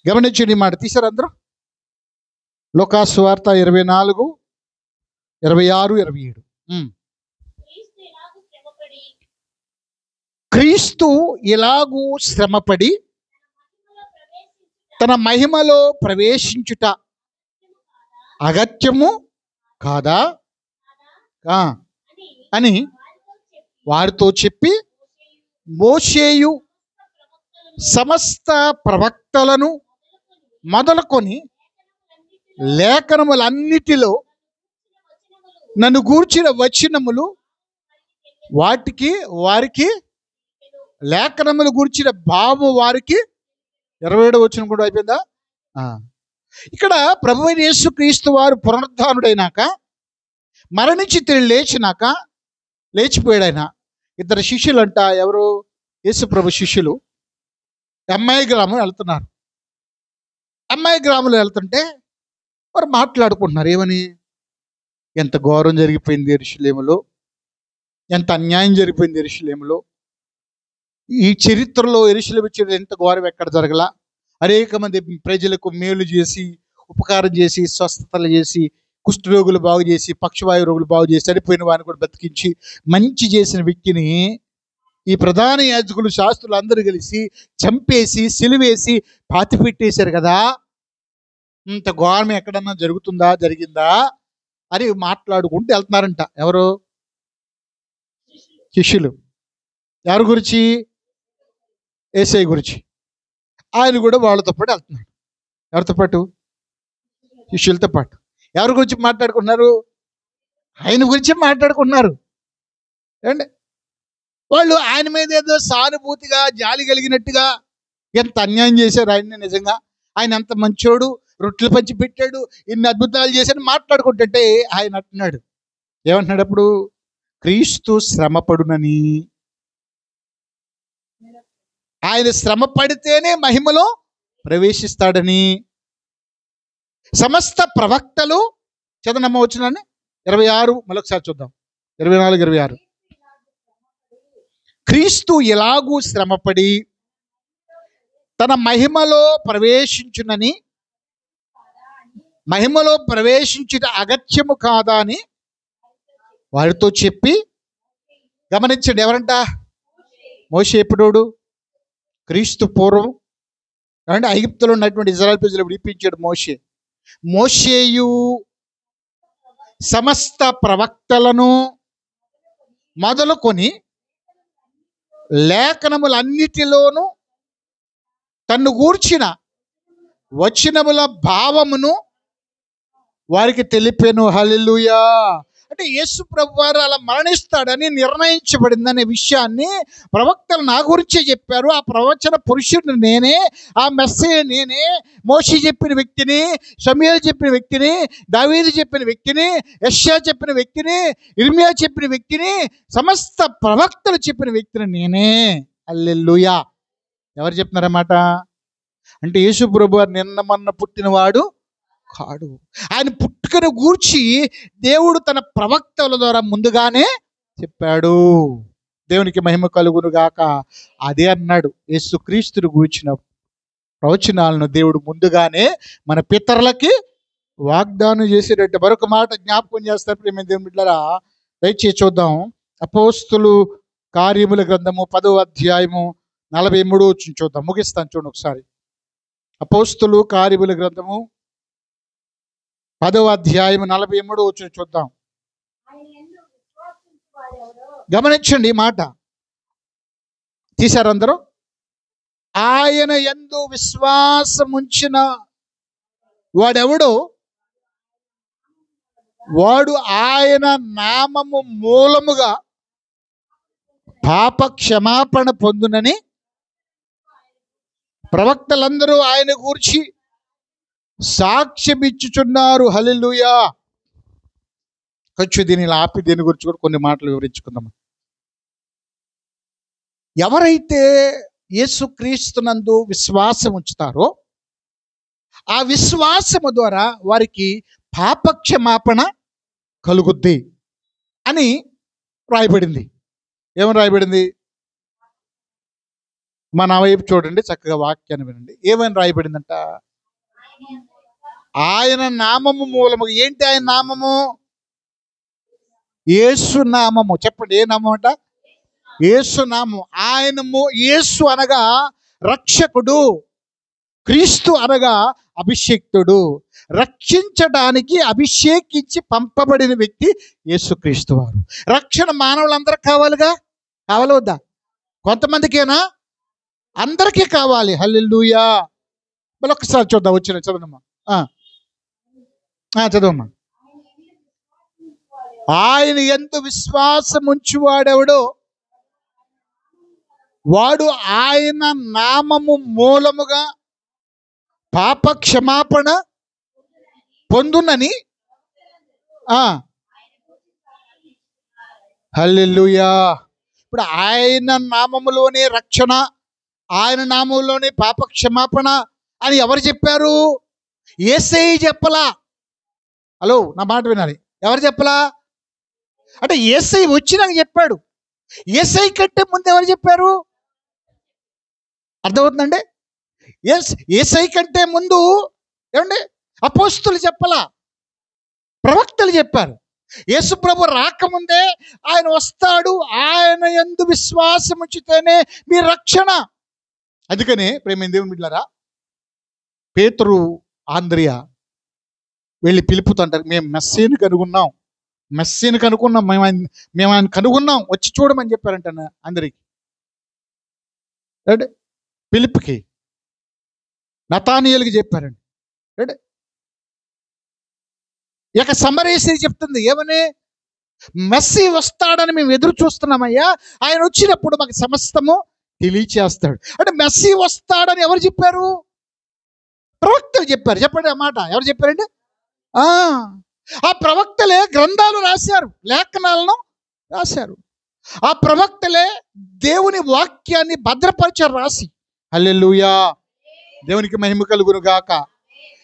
గమనించండి మాట. తీశారు అందరూ? లూకాసు వార్త 24, 26, 27. క్రీస్తు ఇలాగూ శ్రమపడి తన మహిమలో ప్రవేశించుట అగత్యము కాదా అని వారితో చెప్పి మోషేయు సమస్త ప్రవక్తలను మొదలుకొని లేఖనములన్నిటిలో నన్ను గూర్చిన వచనములు వారికి లేఖనములు గూర్చిన భావం వారికి 27వ వచనం కూడా అయిపోయిందా? ఇక్కడ ప్రభువైన యేసుక్రీస్తు వారు పునరుద్ధానుడైనాక, మరణించి తిరిగి లేచిపోయాడు. ఆయన ఇద్దరు శిష్యులు అంట. ఎవరు? యేసు ప్రభు శిష్యులు ఎమ్మాయి గ్రామం వెళ్తున్నారు. ఎమ్మాయి గ్రామంలో వెళ్తుంటే వారు మాట్లాడుకుంటున్నారు. ఏమని? ఎంత ఘోరం జరిగిపోయింది యెరూషలేములో, ఎంత అన్యాయం జరిగిపోయింది యెరూషలేములో, ఈ చరిత్రలో యెరూషలేము ఎంత ఘోరం ఎక్కడ జరగలా, అనేక మంది ప్రజలకు మేలు చేసి, ఉపకారం చేసి, స్వస్థతలు చేసి, కుష్ఠరోగులు బాగు చేసి, పక్షవాయు రోగులు బాగు చేసి, చనిపోయిన వారిని కూడా బతికించి మంచి చేసిన వ్యక్తిని ఈ ప్రధాన యాజకులు, శాస్త్రులు అందరూ కలిసి చంపేసి, సిలువేసి పాతిపెట్టేశారు కదా. ఇంత ఘోరం ఎక్కడన్నా జరిగిందా అని మాట్లాడుకుంటూ వెళ్తున్నారంట. ఎవరు? శిష్యులు. ఎవరి గురించి? యేసయ్య గురించి. ఆయన కూడా వాళ్ళతో పాటు వెళ్తున్నాడు. ఎవరితో పాటు? శిష్యులతో పాటు. ఎవరి గురించి మాట్లాడుకున్నారు? ఆయన గురించి మాట్లాడుకున్నారు. ఏమండి? వాళ్ళు ఆయన మీద ఏదో సానుభూతిగా, జాలి కలిగినట్టుగా ఎంత అన్యాయం చేశారు ఆయన్ని, నిజంగా ఆయన ఎంత మంచోడు, రొట్టెలు పంచి పెట్టాడు, ఇన్ని అద్భుతాలు చేశాడు మాట్లాడుకుంటుంటే ఆయన అంటున్నాడు, ఏమంటున్నాడు అప్పుడు? క్రీస్తు శ్రమపడునని, ఆయన శ్రమ పడితేనే మహిమలో ప్రవేశిస్తాడని. సమస్త ప్రవక్తలు చదనమ్మ వచ్చినాన్ని 26 మరొకసారి చూద్దాం, 24, 26. క్రీస్తు ఎలాగూ శ్రమపడి తన మహిమలో ప్రవేశించునని, మహిమలో ప్రవేశించుట అగత్యము కాదా అని వారితో చెప్పి, గమనించండి, ఎవరంట? మోషే ఎప్పుడోడు? క్రీస్తు పూర్వం అంటే ఐగుప్తులో ఉన్నటువంటి ఇజ్రాయెల్ ప్రజలు విడిపించాడు మోషే. మోషేయు సమస్త ప్రవక్తలను మొదలుకొని లేఖనములన్నిటిలోనూ తన్ను గూర్చిన వచనముల భావమును వారికి తెలిపెను. హల్లెలూయా. అంటే యేసు ప్రభువారు అలా మరణిస్తాడని నిర్ణయించబడిందనే విషయాన్ని ప్రవక్తలు నా గురించే చెప్పారు. ఆ ప్రవచన పురుషుడిని నేనే, ఆ మెస్సయ్య నేనే. మోషే చెప్పిన వ్యక్తిని, సమూయేలు చెప్పిన వ్యక్తిని, దావీదు చెప్పిన వ్యక్తిని, యెషయా చెప్పిన వ్యక్తిని, ఇర్మియా చెప్పిన వ్యక్తిని, సమస్త ప్రవక్తలు చెప్పిన వ్యక్తిని నేనే. హల్లెలూయా. ఎవరు చెప్తున్నారన్నమాట? అంటే యేసు ప్రభువారు నిన్న మొన్న పుట్టినవాడు కాడు. ఆయన పుట్టుకను గూర్చి దేవుడు తన ప్రవక్తల ద్వారా ముందుగానే చెప్పాడు. దేవునికి మహిమ కలుగును గాక. అదే అన్నాడు, యేసుక్రీస్తును గూర్చిన ప్రవచనాలను దేవుడు ముందుగానే మన పితరులకి వాగ్దానం చేసేటట్టు. మరొక మాట జ్ఞాపకం చేస్తారు ప్రియమైన దేవుని బిడ్డలారా, దయచేసి చూద్దాం. అపోస్తులు కార్యముల గ్రంథము 10వ అధ్యాయము 43 చూద్దాం, ముగిస్తాను చూడండి ఒకసారి. అపోస్తులు కార్యముల గ్రంథము 10వ అధ్యాయం 43 చూద్దాం. గమనించండి ఈ మాట, తీశారు అందరూ? ఆయన యందు విశ్వాసముంచిన వాడెవడో వాడు ఆయన నామము మూలముగా పాప క్షమాపణ పొందునని ప్రవక్తలందరూ ఆయన గూర్చి సాక్ష్యమిచ్చుచున్నారు. హల్లెలూయా. కొంచెం దీనిని ఆపి దీని గురించి కూడా కొన్ని మాటలు వివరించుకుందాం. ఎవరైతే యేసుక్రీస్తునందు విశ్వాసం ఉంచుతారో ఆ విశ్వాసము ద్వారా వారికి పాపక్షమాపణ కలుగుద్ది అని రాయబడింది. ఏమని రాయబడింది? మన వైపు చూడండి, చక్కగా వాక్యాన్ని వినండి. ఏమని రాయబడిందంట? ఆయన నామము మూలము. ఏంటి ఆయన నామము? యేసు నామము. చెప్పండి, ఏ నామం అంట? యేసు నామం. ఆయనము యేసు అనగా రక్షకుడు, క్రీస్తు అనగా అభిషేక్తుడు. రక్షించడానికి అభిషేకించి పంపబడిన వ్యక్తి యేసుక్రీస్తు వారు. రక్షణ మానవులందరికీ కావాలిగా? కావాలి వద్దా? కొంతమందికేనా? అందరికీ కావాలి. హల్లెలూయా. మళ్ళీ ఒక్కసారి చూద్దాం, వచ్చిన చదవమ్మా, చదవమ్మా. ఆయన యందు విశ్వాసం ఉంచువాడెవడో వాడు ఆయన నామము మూలముగా పాప క్షమాపణ పొందునని. హల్లెలూయా. ఇప్పుడు ఆయన నామములోనే రక్షణ, ఆయన నామంలోనే పాప క్షమాపణ అని ఎవరు చెప్పారు? యేసయ్య చెప్పలా. హలో, నా మాట వినాలి. ఎవరు చెప్పలా? అంటే యేసయ్య వచ్చి నాకు చెప్పాడు. యేసయ్య కంటే ముందు ఎవరు చెప్పారు? అర్థమవుతుందండి? యేసయ్య కంటే ముందు ఏమండి అపోస్తులు చెప్పలా, ప్రవక్తలు చెప్పారు. యేసు ప్రభు రాకముందే ఆయన వస్తాడు, ఆయన యందు విశ్వాసం ఉంచితేనే మీ రక్షణ. అందుకనే ప్రేమైన దేవుని బిడ్డలారా, పేతురు, ఆంద్రియా వెళ్ళి పిలుపుతుంటారు, మేము మెస్సీని కనుగొన్నాం, మేము ఆయన కనుగొన్నాం, వచ్చి చూడమని చెప్పారంట అందరికి. అంటే పిలుపుకి, నతానియేలుకి చెప్పారండి. అంటే ఇక సమరయేశ్వరి చెప్తుంది ఏమని? మెస్సీ వస్తాడని మేము ఎదురు చూస్తున్నామయ్యా, ఆయన వచ్చినప్పుడు మాకు సమస్తము తెలియచేస్తాడు. అంటే మెస్సీ వస్తాడని ఎవరు చెప్పారు? ప్రవక్తలు చెప్పారు. చెప్పండి ఆ మాట. ఎవరు చెప్పారండి? ఆ ఆ ప్రవక్తలే గ్రంథాలు రాశారు, లేఖనాలను రాశారు. ఆ ప్రవక్తలే దేవుని వాక్యాన్ని భద్రపరిచారు రాసి. హల్లెలూయా, దేవునికి మహిమ కలుగును గాక.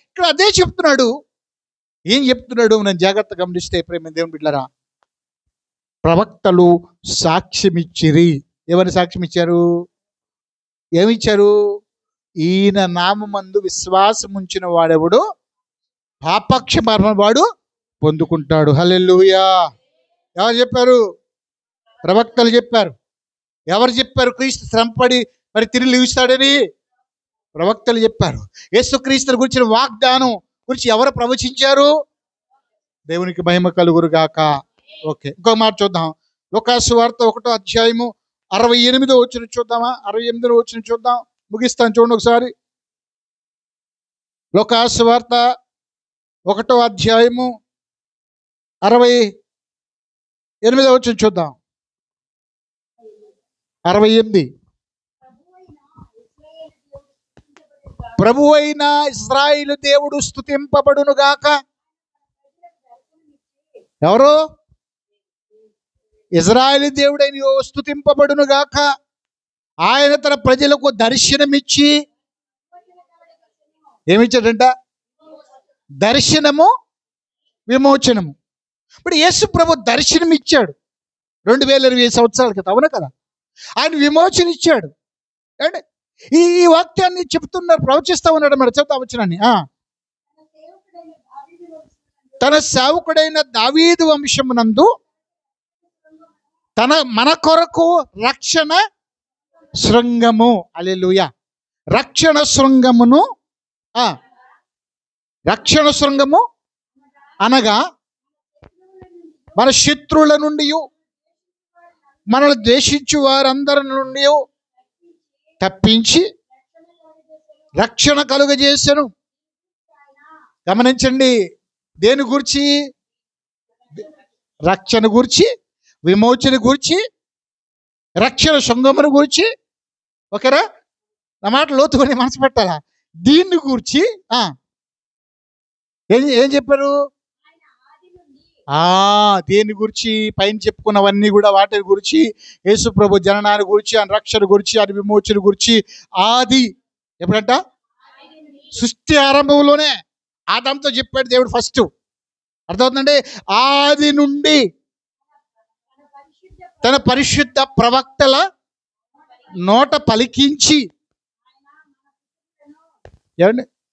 ఇక్కడ అదే చెప్తున్నాడు. ఏం చెప్తున్నాడు? నేను జాగ్రత్తగా గమనిస్తే ప్రేమ దేవుని బిడ్డలారా, ప్రవక్తలు సాక్ష్యమిచ్చిరి. ఎవరు సాక్ష్యం ఇచ్చారు? ఏమిచ్చారు? ఈయన నామమందు విశ్వాసం ఉంచిన వాడెవడు పాపక్షమాపణ వాడు పొందుకుంటాడు. హల్లెలూయా. ఎవరు చెప్పారు? ప్రవక్తలు చెప్పారు. ఎవరు చెప్పారు? క్రీస్తు శ్రమపడి మరి తిరిగి లేస్తాడని ప్రవక్తలు చెప్పారు. యేసుక్రీస్తు గురించిన వాగ్దానం గురించి ఎవరు ప్రవచించారు? దేవునికి మహిమ కలుగును గాక. ఓకే, ఇంకో మాట చూద్దాం. లూకాసు వార్త 1వ అధ్యాయము 68వ వచనం చూద్దామా? 68వ వచనం చూద్దాం, ముగిస్తాను. చూడండి ఒకసారి. లూకాసు వార్త 1వ అధ్యాయము 68వ వచనం చూద్దాం. 68. ప్రభువైన ఇశ్రాయేలు దేవుడు స్తుతింపబడును గాక. ఎవరు? ఇశ్రాయేలు దేవుడైన స్తుతింపబడును గాక. ఆయన తన ప్రజలకు దర్శనమిచ్చి ఏమిచ్చాడంట? దర్శనము, విమోచనము. ఇప్పుడు యేసు ప్రభు దర్శనం ఇచ్చాడు 2020 సంవత్సరాల క్రితం, అవునా కదా? ఆయన విమోచన ఇచ్చాడు. అంటే ఈ వాక్యాన్ని చెప్తున్నారు, ప్రవచిస్తా ఉన్నాడు అన్నమాట. చెప్తా వచ్చినాన్ని. తన సేవకుడైన దావీదు వంశమునందు మన కొరకు రక్షణ శృంగము. హల్లెలూయా. రక్షణ శృంగమును, రక్షణ శృంగము అనగా మన శత్రువుల నుండి, మనల్ని ద్వేషించు వారందరి నుండి తప్పించి రక్షణ కలుగజేసెను. గమనించండి, దేని గురించి? రక్షణ గురించి, విమోచన గురించి, రక్షణ శృంగమును గురించి. ఓకేరా? నా మాట లోతుకొని మనసు పెట్టాలా? దీన్ని గురించి ఏం చెప్పారు? దేని గురించి? పైన చెప్పుకున్నవన్నీ కూడా వాటి గురించి, యేసు ప్రభు జననాన్ని గురించి, ఆయన రక్షణ గురించి, ఆయన విమోచన గురించి. ఆది ఎప్పుడంట? సృష్టి ఆరంభంలోనే ఆదాంతో చెప్పాడు దేవుడు ఫస్ట్. అర్థమవుతుందండి? ఆది నుండి తన పరిశుద్ధ ప్రవక్తల నోట పలికించి.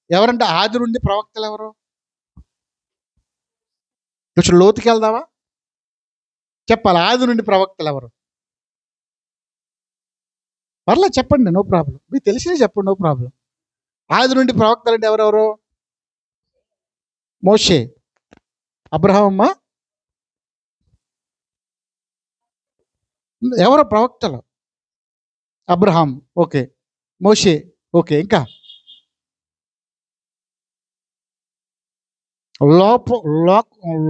ఎవరంటే ఆది నుండి ప్రవక్తలు ఎవరు? కొంచెం లోతుకి వెళ్దామా? చెప్పాలి. ఆది నుండి ప్రవక్తలు ఎవరు? పర్లే చెప్పండి, నో ప్రాబ్లం. మీకు తెలిసినవి చెప్పండి, నో ప్రాబ్లం. ఆది నుండి ప్రవక్తలు అంటే ఎవరెవరు? మోషే, అబ్రహాం. ఎవరు ప్రవక్తలు? Abraham, okay. మోషే, ఓకే. ఇంకా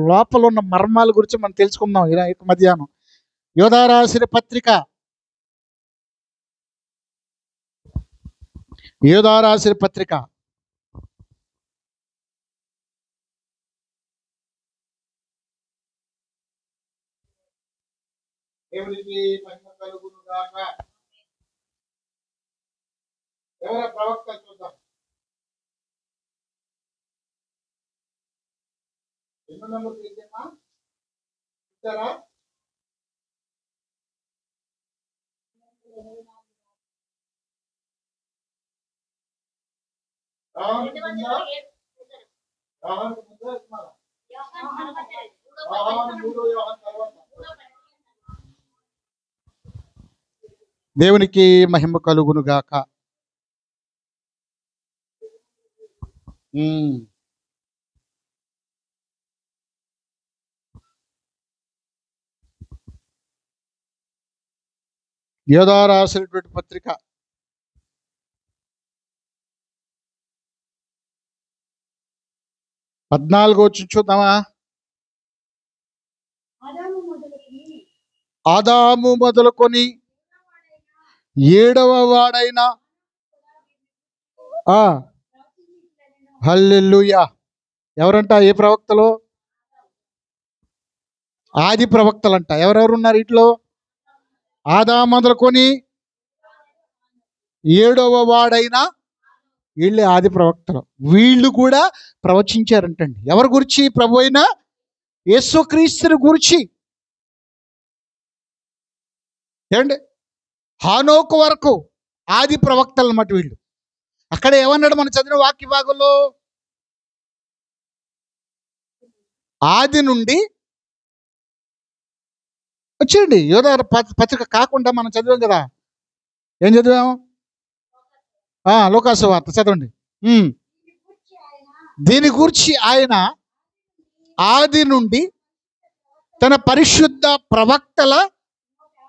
లోపల ఉన్న మర్మాల గురించి మనం తెలుసుకుందాం ఇలా మధ్యాహ్నం. యోధా రాసిన పత్రిక, యోధా రాసిన పత్రిక 8వ ప్రవక్త చూద్దాం. ఎన్నో నెంబర్ తీసేమా ఇస్తారా? దేవునికి మహిమ కలుగును గాక. యోధా రాసినటువంటి పత్రిక 14వ వచనం చూద్దామా? ఆదాము మొదలుకొని ఏడవ వాడైన హల్లెలూయా. ఎవరంట? ఏ ప్రవక్తలు? ఆది ప్రవక్తలంట. ఎవరెవరు ఉన్నారు వీటిలో? ఆదాము మొదలుకొని ఏడవ వాడైన వీళ్ళే ఆది ప్రవక్తలు. వీళ్ళు కూడా ప్రవచించారంటండి. ఎవరి గురించి? ప్రభు అయిన యేసుక్రీస్తుని గురించి. ఏమండి? హానోకు వరకు ఆది ప్రవక్తలు అన్నమాట వీళ్ళు. అక్కడ ఏమన్నాడు మనం చదివిన వాక్య భాగంలో? ఆది నుండి వచ్చేయండి. యోధ పత్రిక కాకుండా మనం చదివాం కదా. ఏం చదివాము? లోకాసు వార్త చదవండి. దీని గురించి ఆయన ఆది నుండి తన పరిశుద్ధ ప్రవక్తల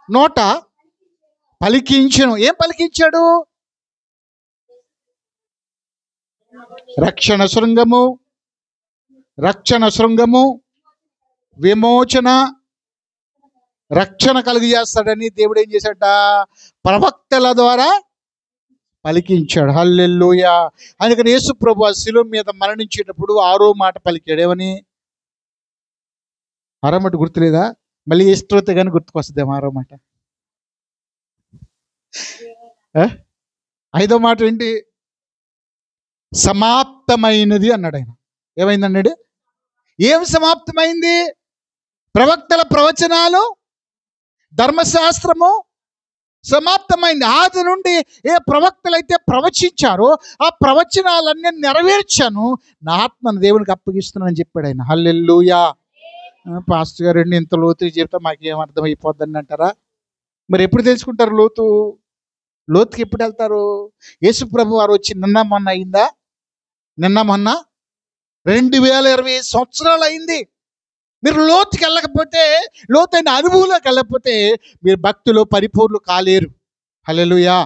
నోట పలికించెను. ఏం పలికించాడు? రక్షణ శృంగము, విమోచన, రక్షణ కలిగజేస్తాడని దేవుడు ఏం చేశాడ? ప్రవక్తల ద్వారా పలికించాడు. హల్లెలూయా. అందుకని యేసు ప్రభువు శిలువ మీద మరణించేటప్పుడు 6వ మాట పలికాడు. ఏమని? 6వ మాట గుర్తులేదా? మళ్ళీ ఇష్టత కానీ గుర్తుకొస్తుందేమో 6వ మాట. 5వ మాట ఏంటి? సమాప్తమైనది అన్నాడు ఆయన. ఏమైందన్నాడు? ఏం సమాప్తమైంది? ప్రవక్తల ప్రవచనాలు, ధర్మశాస్త్రము సమాప్తమైంది. ఆది నుండి ఏ ప్రవక్తలైతే ప్రవచించారో ఆ ప్రవచనాలన్నీ నెరవేర్చాను, నా ఆత్మను దేవునికి అప్పగిస్తున్నానని చెప్పాడు ఆయన. హల్లెలూయా. పాస్టర్ గారు ఇంత లోతు చెప్తే మాకేం అర్థం అయిపోద్దని అంటారా? మరి ఎప్పుడు తెలుసుకుంటారు లోతుకి ఎప్పుడు వెళ్తారు? యేసు ప్రభు వారు వచ్చి నిన్న మొన్న అయిందా? నిన్న మొన్న 2020 సంవత్సరాలు అయింది. మీరు లోతుకి వెళ్ళకపోతే, లోతైన అనుభవంలోకి వెళ్ళకపోతే మీరు భక్తిలో పరిపూర్ణులు కాలేరు. హల్లెలూయా.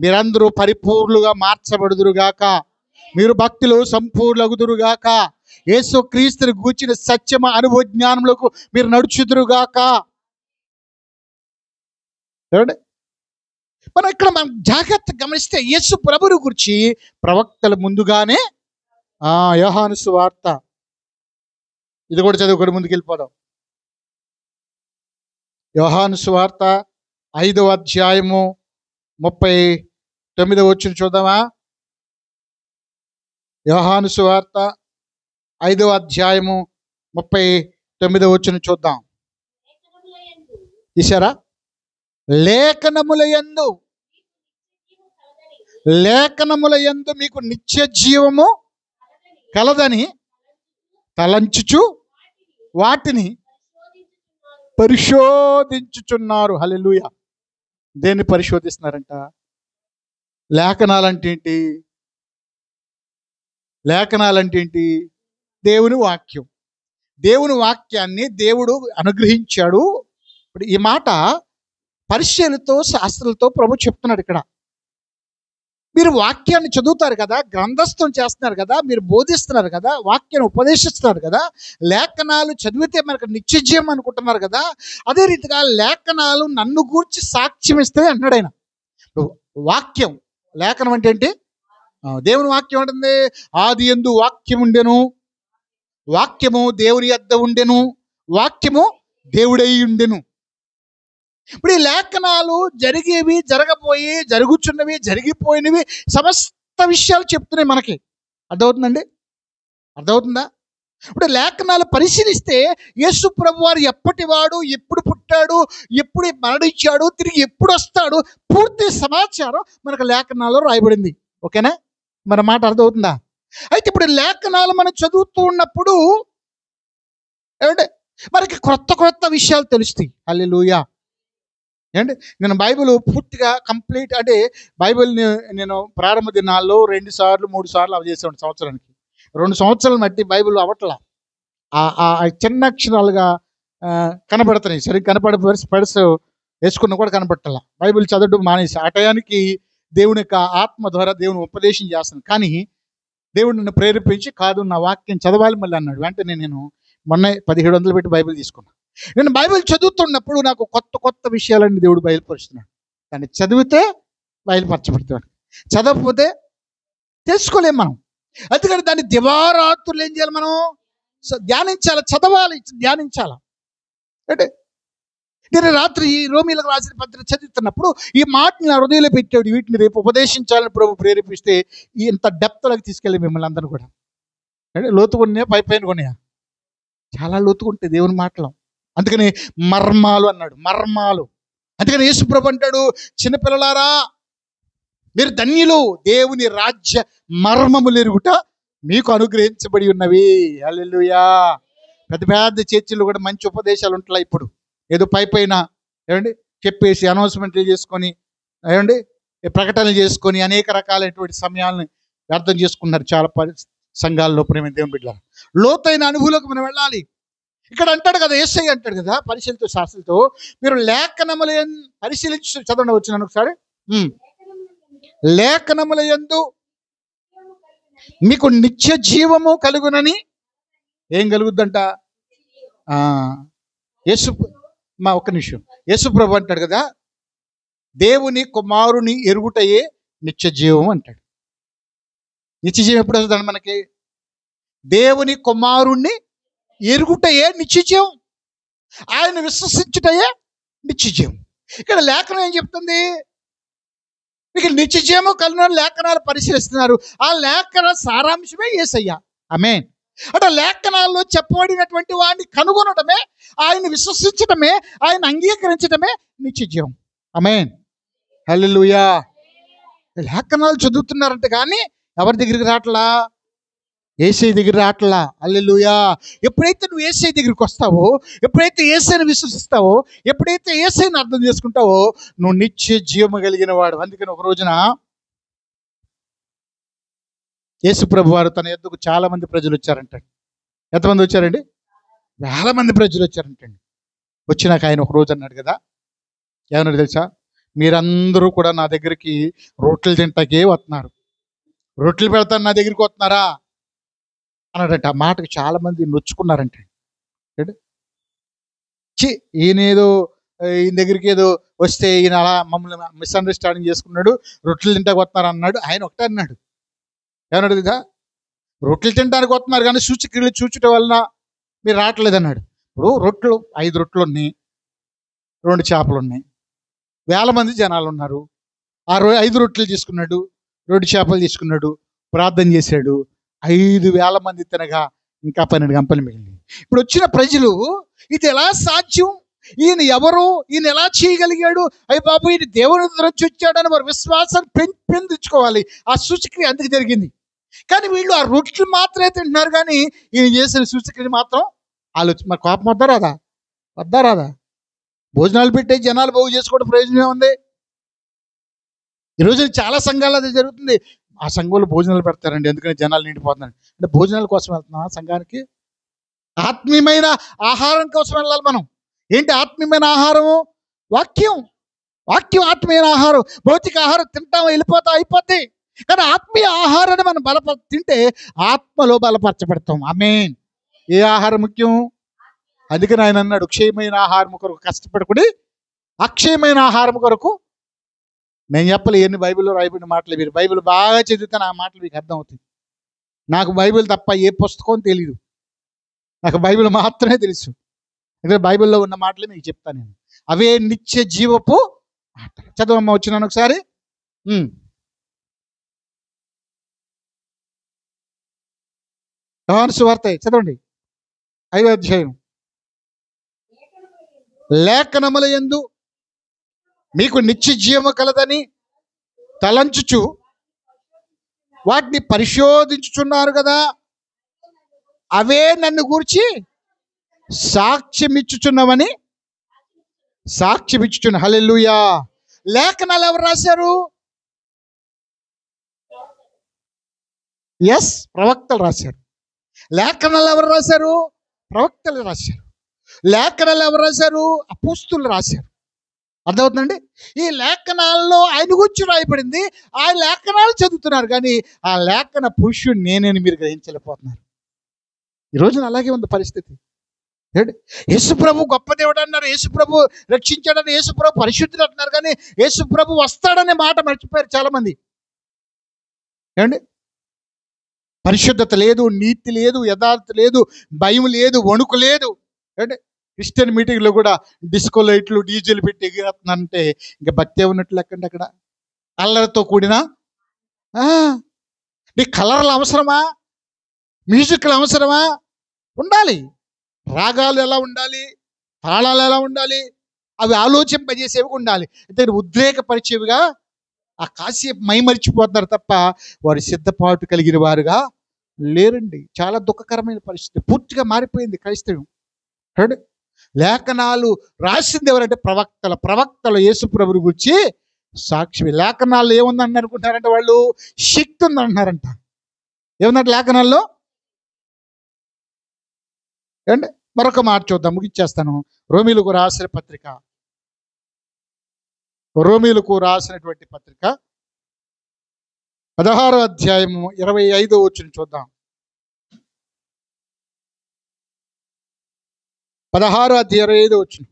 మీరందరూ పరిపూర్ణులుగా మార్చబడుదురుగాక. మీరు భక్తిలో సంపూర్ణులగుదురుగాక. యేసు క్రీస్తుని గూర్చిన సత్యమ అనుభవ జ్ఞానంలోకి మీరు నడుచుదురుగాక. చూడండి, మనం ఇక్కడ మనం జాగ్రత్తగా గమనిస్తే యేసు ప్రభువుని గురించి ప్రవక్తలు ముందుగానే యోహాను సువార్త, ఇది కూడా చదువుకొని ముందుకెళ్ళిపోదాం. యోహాను సువార్త 5వ అధ్యాయము 39వ వచనం చూద్దామా? యోహాను సువార్త 5వ అధ్యాయము 39వ వచనం చూద్దాం. తీశారా? లేఖనములయందు మీకు నిత్య జీవము కలదని తలంచుచు వాటిని పరిశోధించుచున్నారు. హల్లెలూయా. దేన్ని పరిశోధిస్తున్నారంట? లేఖనాలంటే ఏంటి? దేవుని వాక్యం. దేవుని వాక్యాన్ని దేవుడు అనుగ్రహించాడు. ఇప్పుడు ఈ మాట పరిచయలతో, శాస్త్రాలతో ప్రభు చెప్తున్నాడు. ఇక్కడ మీరు వాక్యాన్ని చదువుతారు కదా, గ్రంథస్థం చేస్తున్నారు కదా, మీరు బోధిస్తున్నారు కదా, వాక్యాన్ని ఉపదేశిస్తున్నారు కదా, లేఖనాలు చదివితే మనకు నిత్యజీవం అనుకుంటున్నారు కదా. అదే రీతిగా లేఖనాలు నన్ను గూర్చి సాక్ష్యం ఇస్తాయి అన్నాడు ఆయన. వాక్యం, లేఖనం అంటే ఏంటి? దేవుని వాక్యం ఉంటుంది. ఆది యందు వాక్యం ఉండెను, వాక్యము దేవుని యొద్ద ఉండెను, వాక్యము దేవుడై ఉండెను. ఇప్పుడు ఈ లేఖనాలు జరిగేవి, జరగబోయి, జరుగుచున్నవి, జరిగిపోయినవి, సమస్త విషయాలు చెప్తున్నాయి మనకి. అర్థమవుతుందా? ఇప్పుడు లేఖనాలు పరిశీలిస్తే యేసు ప్రభు వారు ఎప్పటివాడు, ఎప్పుడు పుట్టాడు, ఎప్పుడు మరణించాడు, తిరిగి ఎప్పుడు వస్తాడు, పూర్తి సమాచారం మనకు లేఖనాల్లో రాయబడింది. ఓకేనా? మన మాట అర్థమవుతుందా? అయితే ఇప్పుడు లేఖనాలు మనం చదువుతూ ఉన్నప్పుడు ఏమంటే మనకి కొత్త విషయాలు తెలుస్తాయి. హల్లెలూయా. ఏంటి, నేను బైబిల్ పూర్తిగా కంప్లీట్ అంటే బైబిల్ని నేను ప్రారంభ దినాల్లో 2 సార్లు 3 సార్లు అవి చేసేవాడిని. సంవత్సరానికి 2 సంవత్సరాలు బట్టి బైబిల్ అవట్లా, చిన్న అక్షరాలుగా కనపడుతున్నాయి. సరిగ్గా కనపడే స్పెడ్స్ వేసుకున్న కూడా కనపట్టాల. బైబిల్ చదవడం మానేసి ఆ టయానికి దేవుని యొక్క ఆత్మ ద్వారా దేవుని ఉపదేశం చేస్తాను. కానీ దేవుడు నన్ను ప్రేరేపించి, కాదు నా వాక్యం చదవాలి మళ్ళీ అన్నాడు. వెంటనే నేను మొన్న 1700 పెట్టి బైబిల్ తీసుకున్నాను. నేను బైబిల్ చదువుతున్నప్పుడు నాకు కొత్త విషయాలన్నీ దేవుడు బయలుపరుస్తున్నాడు. దాన్ని చదివితే బయలుపరచబడుతుంది, చదవకపోతే తెలుసుకోలేం మనం. అందుకని దాన్ని దివారాత్రులు ఏం చేయాలి, మనం ధ్యానించాలి, చదవాలి, ధ్యానించాలి. అంటే నేను రాత్రి రోమీలకు రాసిన పత్రిక చదువుతున్నప్పుడు ఈ మాటని నా హృదయంలో పెట్టాడు, వీటిని రేపు ఉపదేశించాలని ప్రభు ప్రేరేపిస్తే ఇంత డెప్త్లోకి తీసుకెళ్ళి మిమ్మల్ని అందరూ కూడా. అంటే లోతుకున్నాయా, పైన కొన్నాయా? చాలా లోతుకుంటాయి దేవుని మాటలు. అందుకని మర్మాలు అన్నాడు, మర్మాలు. అందుకని యేసు ప్రభు అంటాడు, చిన్నపిల్లలారా మీరు ధన్యులు, దేవుని రాజ్య మర్మములు ఎరుగుట మీకు అనుగ్రహించబడి ఉన్నవి. హల్లెలూయా. పెద్ద పెద్ద చర్చిలు కూడా మంచి ఉపదేశాలు ఉంటాయి. ఇప్పుడు ఏదో పైన ఏమండి చెప్పేసి అనౌన్స్మెంట్లు చేసుకొని, ఏమండి ప్రకటనలు చేసుకొని అనేక రకాలైనటువంటి సమయాలను వ్యర్థం చేసుకున్నారు చాలా సంఘాల్లో. ప్రేమ దేవుని బిడ్డలారా, లోతైన అనుభవంలోకి మనం వెళ్ళాలి. ఇక్కడ అంటాడు కదా, యేసయ్య అంటాడు కదా పరిశీలితో శాస్త్రులతో, మీరు లేఖనముల పరిశీలించి చదవండి. వచ్చినాను ఒకసారి. లేఖనముల యందు మీకు నిత్య జీవము కలుగునని. ఏం కలుగుద్దంట? ఒక్క నిమిషం. యేసు ప్రభు అంటాడు కదా, దేవుని కుమారుని ఎరుగుటయే నిత్య జీవం అంటాడు. నిత్య జీవం ఎప్పుడు వస్తుందండి మనకి? దేవుని కుమారుణ్ణి ఎరుగుటయే నిత్య జీవం, ఆయన విశ్వసించుటయే నిత్య జీవం. ఇక్కడ లేఖనం ఏం చెప్తుంది? మీకు నిత్య జీవము కలిగిన లేఖనాలు పరిశీలిస్తున్నారు. ఆ లేఖన సారాంశమే యేసయ్య. ఆమేన్. అంటే లేఖనాల్లో చెప్పబడినటువంటి వాడిని కనుగొనడమే, ఆయన విశ్వసించడమే, ఆయన అంగీకరించడమే నిత్య జీవం. ఆమేన్. హల్లెలూయా. లేఖనాలు చదువుతున్నారంటే కానీ ఎవరి దగ్గరికి రావట్లా? యేసయ్య దగ్గర రావట్లా. హల్లెలూయా. ఎప్పుడైతే నువ్వు యేసయ్య దగ్గరికి వస్తావో, ఎప్పుడైతే యేసయ్యని విశ్వసిస్తావో, ఎప్పుడైతే యేసయ్యని అర్థం చేసుకుంటావో, నువ్వు నిత్య జీవము కలిగిన వాడు. అందుకని ఒక రోజున యేసు ప్రభు వారు తన యొద్దకు చాలా మంది ప్రజలు వచ్చారంటండి. ఎంతమంది వచ్చారండి? వేల మంది ప్రజలు వచ్చారంటండి. వచ్చినాక ఆయన ఒక రోజు అన్నాడు కదా, ఏమన్నాడు తెలుసా? మీరందరూ కూడా నా దగ్గరికి రొట్టెలు తింటాకే వస్తున్నారు, రొట్టెలు పెడతాను నా దగ్గరికి వస్తున్నారా అన్నాడంట. ఆ మాటకు చాలా మంది నొచ్చుకున్నారంటే. ఈయనేదో ఈయన దగ్గరికి ఏదో వస్తే ఈయన అలా మమ్మల్ని మిస్అండర్స్టాండింగ్ చేసుకున్నాడు, రొట్టెలు తింటాకు వస్తున్నారు అన్నాడు. ఆయన ఒకటే అన్నాడు, ఏమన్నాడు కదా, రొట్టెలు తినడానికి వస్తున్నారు కానీ సూచిక్రియలు చూచటం వలన మీరు రావట్లేదు అన్నాడు. ఇప్పుడు రొట్టెలు 5 రొట్టెలు ఉన్నాయి, 2 చేపలు ఉన్నాయి, వేల మంది జనాలు ఉన్నారు. 5 రొట్టెలు తీసుకున్నాడు, 2 చేపలు తీసుకున్నాడు, ప్రార్థన చేశాడు. 5,000 మంది తినగా ఇంకా 12 గంపలు మిగిలింది. ఇప్పుడు వచ్చిన ప్రజలు, ఇది ఎలా సాధ్యం, ఈయన ఎవరు, ఈయన ఎలా చేయగలిగాడు, అయ్యి బాబు ఈయన దేవుని నుంచి వచ్చాడని వారు విశ్వాసాన్ని పెంచుకోవాలి. ఆ సూచక్రియ అందుకు జరిగింది. కానీ వీళ్ళు ఆ రొట్టెలు మాత్రమే తింటున్నారు, కానీ ఈయన చేసిన సూచక్రియ మాత్రం మరి కోపం వద్దా రాదా? భోజనాలు పెట్టే జనాలు బాగు చేసుకోవడం ప్రయోజనం ఉంది. ఈరోజు చాలా సంఘాలు అది జరుగుతుంది. ఆ సంఘంలో భోజనాలు పెడతారండి, ఎందుకంటే జనాలు నిండిపోతున్నారు. అంటే భోజనాల కోసం వెళ్తున్నాం సంఘానికి? ఆత్మీయమైన ఆహారం కోసం వెళ్ళాలి మనం. ఏంటి ఆత్మీయమైన ఆహారము? వాక్యం ఆత్మీయమైన ఆహారం. భౌతిక ఆహారం తింటాం, అయిపోద్ది. కానీ ఆత్మీయ ఆహారాన్ని మనం తింటే ఆత్మలో బలపరచబడతాం. ఆమేన్. ఏ ఆహారం ముఖ్యం? అందుకని ఆయన అన్నాడు, క్షయమైన ఆహారం కొరకు కష్టపడుకుని అక్షయమైన ఆహారం కొరకు. నేను చెప్పలే ఎన్ని బైబిల్లో రాయబడిన మాటలు. మీరు బైబిల్ బాగా చదివితే ఆ మాటలు మీకు అర్థం అవుతుంది. నాకు బైబిల్ తప్ప ఏ పుస్తకం తెలియదు, నాకు బైబిల్ మాత్రమే తెలుసు. ఇక్కడ బైబిల్లో ఉన్న మాటలు మీకు చెప్తాను నేను. అవే నిత్య జీవపు మాటలు. చదవమ్మ, వచ్చినాను ఒకసారి. యోహాను సువార్త చదవండి, 5వ అధ్యాయం. లేఖనముల యందు మీకు నిత్య జీవము కలదని తలంచుచు వాటిని పరిశోధించుచున్నారు కదా, అవే నన్ను గూర్చి సాక్ష్యమిచ్చుచున్నవని. హల్లెలూయా. లేఖనాలు ఎవరు రాశారు? ప్రవక్తలు రాశారు. లేఖనాలు ఎవరు రాశారు? ప్రవక్తలు రాశారు. లేఖనాలు ఎవరు రాశారు? అపోస్తులు రాశారు. అర్థమవుతుందండి? ఈ లేఖనాల్లో ఆయన గురించి రాయబడింది. ఆ లేఖనాలు చదువుతున్నారు, కానీ ఆ లేఖన పురుషుడు నేనని మీరు గ్రహించలేకపోతున్నారు. ఈ రోజున అలాగే ఉంది పరిస్థితి. యేసుప్రభు గొప్ప దేవుడు అన్నారు, యేసుప్రభు రక్షించాడని, యేసుప్రభు పరిశుద్ధుడు అంటున్నారు, కానీ యేసుప్రభు వస్తాడనే మాట మర్చిపోయారు చాలా మంది. ఏమండి, పరిశుద్ధత లేదు, నీతి లేదు, యథార్థత లేదు, భయం లేదు, వణుకు లేదు. అంటే క్రిస్టియన్ మీటింగ్లో కూడా డిస్కో లైట్లు డీజేలు పెట్టి ఎగిరేస్తున్నారంటే ఇంకా భక్తి ఉన్నట్లు లెక్కండి. అక్కడ అల్లరితో కూడిన నీ కలర్లు అవసరమా? మ్యూజిక్లు అవసరమా? ఉండాలి. రాగాలు ఎలా ఉండాలి, తాళాలు ఎలా ఉండాలి, అవి ఆలోచింపజేసేవి ఉండాలి. అయితే ఉద్రేకపరిచేవిగా ఆ కాసేపు మైమరిచిపోతున్నారు తప్ప వారు సిద్ధపాటు కలిగిన వారుగా లేరండి. చాలా దుఃఖకరమైన పరిస్థితి. పూర్తిగా మారిపోయింది క్రైస్తవం. లేఖనాలు రాసింది ఎవరంటే ప్రవక్తలు యేసు ప్రభుని గురించి సాక్షి. లేఖనాల్లో ఏముందని అనుకుంటారంటే వాళ్ళు శక్తి ఉందంటున్నారంట. ఏముందంటే లేఖనాల్లో ఏమండి, మరొక మాట చూద్దాం, ముగిచ్చేస్తాను. రోమీలకు రాసినటువంటి పత్రిక 16వ అధ్యాయము 25వ వచనం చూద్దాం. 16వ అధ్యాయం 25వ వచనం.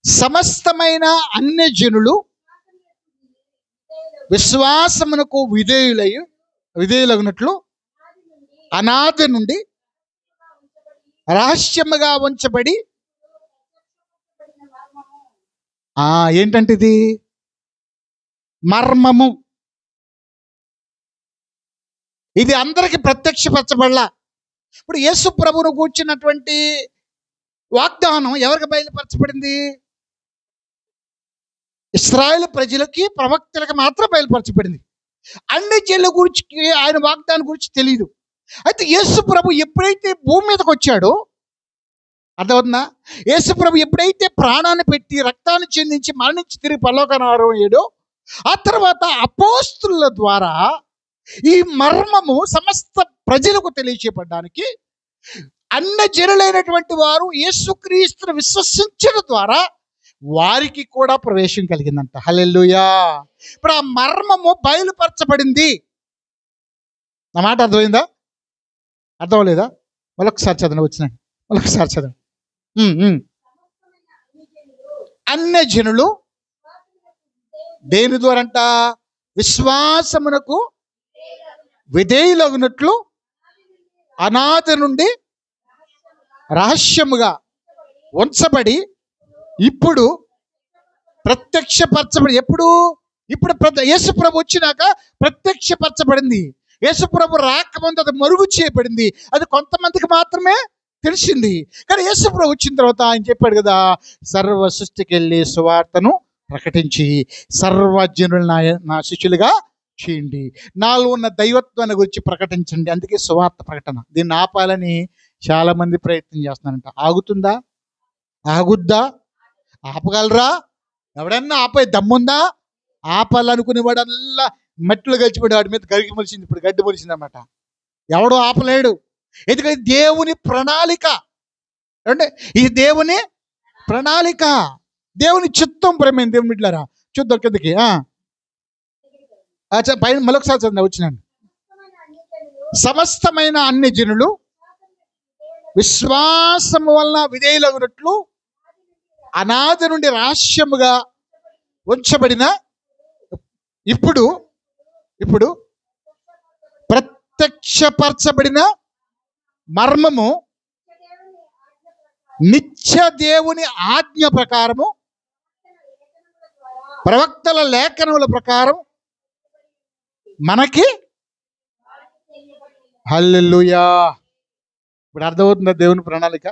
సమస్తమైన అన్యజనులు విశ్వాసమునకు విధేయులగినట్లు అనాది నుండి రహస్యముగా ఉంచబడి. ఏంటంటే ఇది మర్మము. ఇది అందరికి ప్రత్యక్షపరచబడలా. ఇప్పుడు యేసు ప్రభువును కూర్చున్నటువంటి వాగ్దానం ఎవరికి బయలుపరచబడింది? ఇశ్రాయేలు ప్రజలకి, ప్రవక్తలకు మాత్రం బయలుపరచబడింది. అన్ని జనుల గురించి ఆయన వాగ్దానం గురించి తెలియదు. అయితే యేసు ప్రభు ఎప్పుడైతే భూమి మీదకి వచ్చాడో, అర్థమవుతుందా? యేసు ప్రభు ఎప్పుడైతే ప్రాణాన్ని పెట్టి రక్తాన్ని చెందించి మరణించి తిరిగి పరలోకానికి ఆరోహణయ్యాడో, ఆ తర్వాత అపోస్తుల ద్వారా ఈ మర్మము సమస్త ప్రజలకు తెలియచేయబడడానికి అన్ని జనులైనటువంటి వారు యేసుక్రీస్తును విశ్వసించడం ద్వారా వారికి కూడా ప్రవేశం కలిగిందంట. హల్లెలూయా. ఇప్పుడు ఆ మర్మము బయలుపరచబడింది. నా మాట అర్థమైందా? అర్థం లేదా? మళ్ళొకసారి చదవండి, వచ్చినాను మళ్ళొకసారి చదవండి. అన్ని జనులు దేని ద్వారంట? విశ్వాసమునకు విధేయులగునట్లు అనాది నుండి రహస్యముగా ఉంచబడి ఇప్పుడు ప్రత్యక్షపరచబడి. ఇప్పుడు యేసు ప్రభు వచ్చినాక ప్రత్యక్షపరచబడింది. యేసు ప్రభు రాకముందు అది మరుగు చేయబడింది. అది కొంతమందికి మాత్రమే తెలిసింది. కానీ యేసు ప్రభు వచ్చిన తర్వాత ఆయన చెప్పాడు కదా, సర్వ సృష్టికి వెళ్ళి సువార్తను ప్రకటించి సర్వజనులు నా శిష్యులుగా చేయండి, నాలో ఉన్న దైవత్వాన్ని గురించి ప్రకటించండి. అందుకే సువార్త ప్రకటన. దీన్ని ఆపాలని చాలా మంది ప్రయత్నం చేస్తున్నారంట. ఆగుతుందా? ఆగుద్దా? ఆపగలరా? ఎవడన్నా ఆపే దమ్ముందా? ఆపాలనుకునే వాడల్లా మట్టిలో గడిచిపోయాడు, వాడి మీద గరిగి మొలిచింది, ఇప్పుడు గడ్డి మొలిచింది అన్నమాట. ఎవడో ఆపలేడు. ఎందుకంటే దేవుని ప్రణాళిక. అంటే ఈ దేవుని ప్రణాళిక, దేవుని చిత్తం. ప్రేమ దేవుని బిడ్డలారా, చూద్దాం కిందకి. పైన మరొకసారి చదివి వచ్చినాను. సమస్తమైన అన్ని జనులు విశ్వాసము వలన విధేయులగునట్లు అనాది నుండి రహస్యముగా ఉంచబడిన ఇప్పుడు ప్రత్యక్షపరచబడిన మర్మము నిత్య దేవుని ఆజ్ఞ ప్రకారము ప్రవక్తల లేఖనముల ప్రకారం మనకి. హల్లెలూయా. ఇప్పుడు అర్థమవుతుందా దేవుని ప్రణాళిక?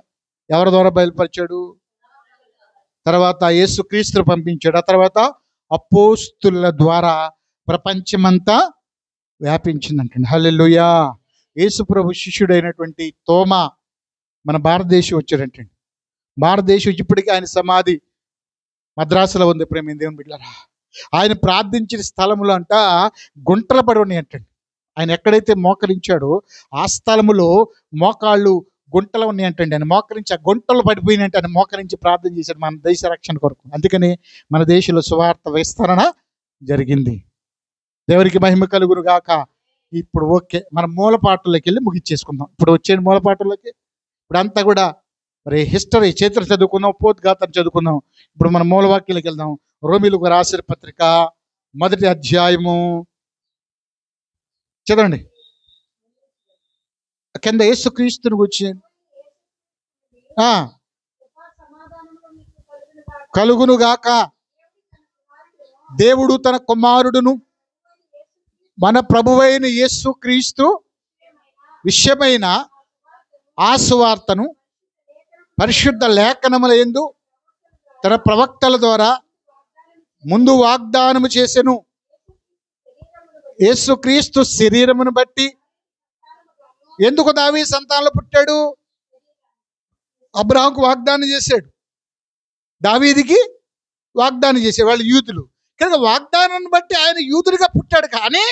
ఎవరి ద్వారా బయలుపరిచాడు? తర్వాత యేసుక్రీస్తును పంపించాడు. ఆ తర్వాత అపోస్తుల ద్వారా ప్రపంచమంతా వ్యాపించిందంటండి. హల్లెలూయా. యేసు ప్రభు శిష్యుడైనటువంటి తోమా మన భారతదేశం వచ్చాడంటండి. భారతదేశం ఇప్పటికీ ఆయన సమాధి మద్రాసులో ఉంది. ప్రేమ దేవుని బిడ్డలారా, ఆయన ప్రార్థించిన స్థలములో అంట గుంటలు పడి ఉన్నాయి అంటండి. ఆయన ఎక్కడైతే మోకరించాడో ఆ స్థలములో మోకాళ్ళు గుంటలు ఉన్నాయంటండి. ఆయన మోకరించి ఆ గుంటలు పడిపోయినట్టు ఆయన మోకరించి ప్రార్థన చేశాడు మన దేశ రక్షణ కొరకు. అందుకని మన దేశంలో సువార్త విస్తరణ జరిగింది. దేవునికి మహిమ కలుగును గాక. ఇప్పుడు ఓకే, మనం మూలపాటల్లోకి వెళ్ళి ముగిచ్చేసుకుందాం. ఇప్పుడు వచ్చే మూలపాటల్లోకి ఇప్పుడు అంతా కూడా మరి హిస్టరీ చరిత్ర చదువుకుందాం, ఉపోద్ఘాతం చదువుకుందాం. ఇప్పుడు మనం మూలవాక్యాలకు వెళ్దాం. రోమీయులకు రాసిన పత్రిక 1వ అధ్యాయము చదవండి. కింద యేసుక్రీస్తుని గురించి కలుగునుగాక. దేవుడు తన కుమారుడును మన ప్రభువైన యేసుక్రీస్తు విషయమైన ఆ సువార్తను పరిశుద్ధ లేఖనముల యందు తన ప్రవక్తల ద్వారా ముందు వాగ్దానము చేసెను. యేసుక్రీస్తు శరీరమును బట్టి ఎందుకు దావీదు సంతానంలో పుట్టాడు? అబ్రహాముకు వాగ్దానం చేశాడు, దావీదుకి వాగ్దానం చేశాడు. వాళ్ళు యూదులు కనుక వాగ్దానాన్ని బట్టి ఆయన యూదులుగా పుట్టాడు. కానీ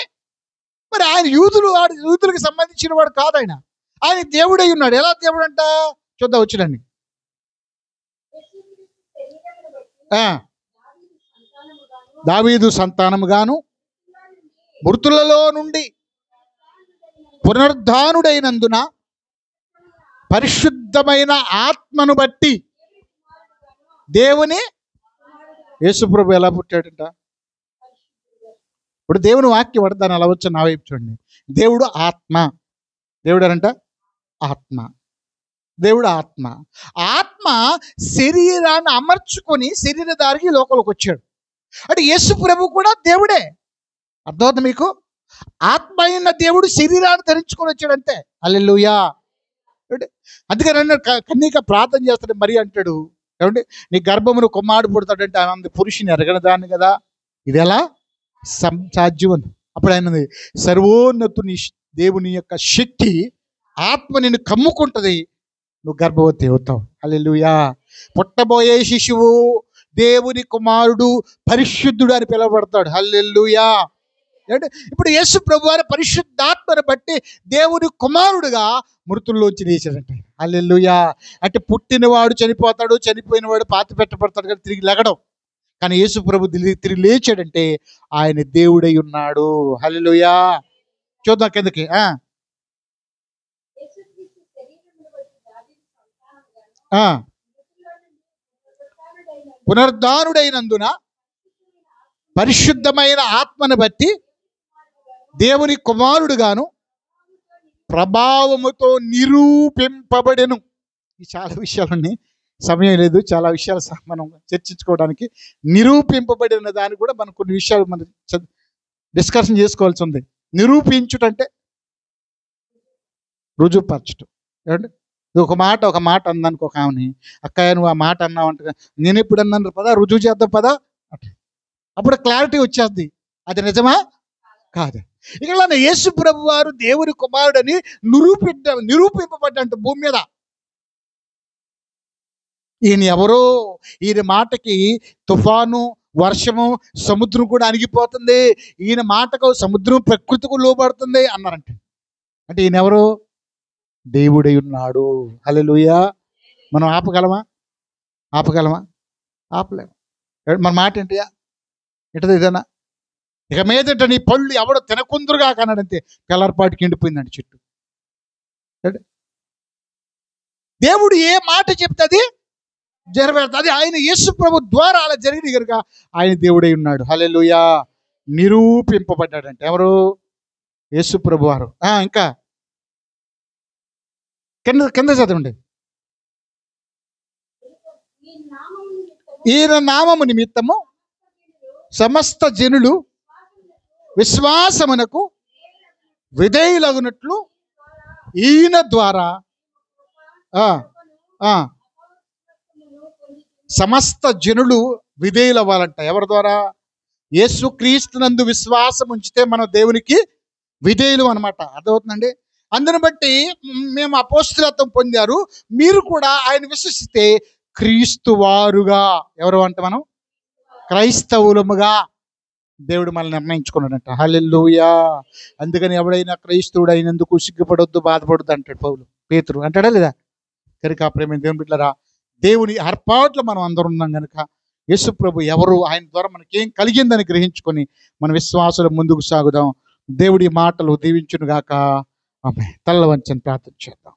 మరి ఆయన యూదులకు సంబంధించిన వాడు కాదు. ఆయన దేవుడై ఉన్నాడు. ఎలా దేవుడు అంట చూద్దాం, వచ్చినండి. దావీదు సంతానముగాను మృతులలో నుండి పునరుద్ధానుడైనందున పరిశుద్ధమైన ఆత్మను బట్టి దేవుని యేసుప్రభు ఎలా పుట్టాడంట? ఇప్పుడు దేవుని వాక్యం పడతాను అలా వచ్చి నా వైపు చూడండి. దేవుడు ఆత్మ. దేవుడు అనంట ఆత్మ. దేవుడు ఆత్మ. ఆత్మ శరీరాన్ని అమర్చుకొని శరీరధారికి లోకంలోకి వచ్చాడు. అంటే యేసు ప్రభు కూడా దేవుడే. అర్థమవుతుంది మీకు? ఆత్మ అయిన దేవుడు శరీరాన్ని ధరించుకొని వచ్చాడంతే. హల్లెలూయా. అందుకని అన్నాడు, కన్యక ప్రార్థన చేస్తాడు, మరి అంటాడు ఏమంటే నీ గర్భమును కుమారుడు పుడతాడంటే ఆనంద పురుషుని ఎరగని దాన్ని కదా, ఇది ఎలా సాధ్యం? అప్పుడు ఆయన సర్వోన్నతుని దేవుని యొక్క శక్తి ఆత్మ నిన్ను కమ్ముకుంటుంది, నువ్వు గర్భవతి అవుతావు. హల్లెలూయా. పుట్టబోయే శిశువు దేవుని కుమారుడు పరిశుద్ధుడు అని పిలువబడతాడు. హల్లెలూయా. అంటే ఇప్పుడు యేసు ప్రభు వారి పరిశుద్ధాత్మను బట్టి దేవుని కుమారుడుగా మృతుల్లోంచి లేచాడంట. హల్లెలూయా. అంటే పుట్టినవాడు చనిపోతాడు, చనిపోయినవాడు పాతి పెట్టబడతాడు కానీ తిరిగి లెగడం. కానీ యేసు ప్రభు తిరిగి లేచాడంటే ఆయన దేవుడై ఉన్నాడు. హల్లెలూయా. చూద్దాం కిందకి. పునరుద్ధానుడైనందున పరిశుద్ధమైన ఆత్మను బట్టి దేవుని కుమారుడుగాను ప్రభావముతో నిరూపింపబడెను. ఈ చాలా విషయాలున్నాయి, సమయం లేదు చాలా విషయాలు మనం చర్చించుకోవడానికి. నిరూపింపబడిన దానికి కూడా మనం కొన్ని విషయాలు మనం డిస్కషన్ చేసుకోవాల్సి ఉంది. నిరూపించుటంటే రుజువుపరచటం. ఏమంటే ఒక మాట అందానికి ఒక ఆమెని, అక్కయ్య నువ్వు ఆ మాట అన్నావు అంటే, నేను ఎప్పుడు అన్నాను పదా, రుజువు చేద్దాం పదా అంటే అప్పుడు క్లారిటీ వచ్చేస్తుంది, అది నిజమా కాదు. ఇక్కడ యేసు ప్రభు వారు దేవుని కుమారుడని నిరూపింపబడ్డంట భూమి మీద. ఈయన ఎవరో, ఈయన మాటకి తుఫాను, వర్షము, సముద్రం కూడా అణిగిపోతుంది, ఈయన మాటకు సముద్రం ప్రకృతికు లోబడుతుంది అన్నారంట. అంటే ఈయన ఎవరు? దేవుడై ఉన్నాడు. హల్లెలూయా. మనం ఆపగలమా? ఆపలేము. మన మాట ఏంటియా ఏంటది? ఇదేనా? ఇక మీదట నీ పళ్ళు ఎవడో తినకుందురుగా కన్నాడంతే, తెల్లారిపాటికి ఎండిపోయిందండి చెట్టు. దేవుడు ఏ మాట చెప్తుంది జరవేస్తుంది. అది ఆయన యేసు ప్రభు ద్వారా అలా జరిగింది కనుక ఆయన దేవుడై ఉన్నాడు. హల్లెలూయా. నిరూపింపబడ్డాడంటే ఎవరు? యేసు ప్రభు వారు. ఇంకా కింద చదవండి. ఈయన నామము నిమిత్తము సమస్త జనులు విశ్వాసమునకు విధేయులగునట్లు ఈయన ద్వారా సమస్త జనులు విధేయులు అవ్వాలంట. ఎవరి ద్వారా? యేసుక్రీస్తునందు విశ్వాసం ఉంచితే మనం దేవునికి విధేయులు అనమాట. అర్థమవుతుందండి? అందుని బట్టి మేము అపోస్తలత్వం పొందారు, మీరు కూడా ఆయన విశ్వసిస్తే క్రీస్తు వారుగా, ఎవరు అంటే మనం క్రైస్తవులముగా దేవుడు మనల్ని నిర్ణయించుకున్నాడంట. హల్లెలూయా. అందుకని ఎవడైనా క్రైస్తవుడు అయినందుకు సిగ్గుపడొద్దు, బాధపడొద్దు అంటాడు పౌలు. పేతురు అంటాడా లేదా? కనుక ప్రేమ దేవుని బిడ్డలారా, దేవుని ఏర్పాట్లు మనం అందరం ఉన్నాం కనుక యేసు ప్రభు ఎవరు, ఆయన ద్వారా మనకేం కలిగిందని గ్రహించుకొని మన విశ్వాసులు ముందుకు సాగుదాం. దేవుడి మాటలు దీవించును గాక. ఆమె తల్ల వంచని ప్రార్థన చేద్దాం.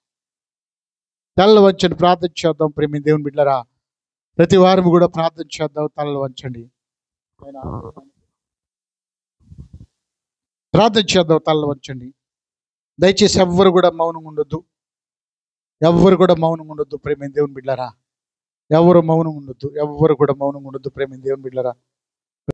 తల్ల వంచని ప్రార్థన చేద్దాం. ప్రేమ దేవుని బిడ్డలారా, ప్రతి వారం కూడా ప్రార్థన చేద్దాం. తలలు వంచండి, ప్రార్థన చేద్దాం. తలలు వంచండి. దయచేసి ఎవ్వరు కూడా మౌనం ఉండొద్దు. ఎవ్వరు కూడా మౌనం ఉండొద్దు. ప్రేమ దేవుని బిడ్డలారా, ఎవరు మౌనం ఉండొద్దు. ఎవ్వరు కూడా మౌనం ఉండొద్దు. ప్రేమ దేవుని బిడ్డలారా.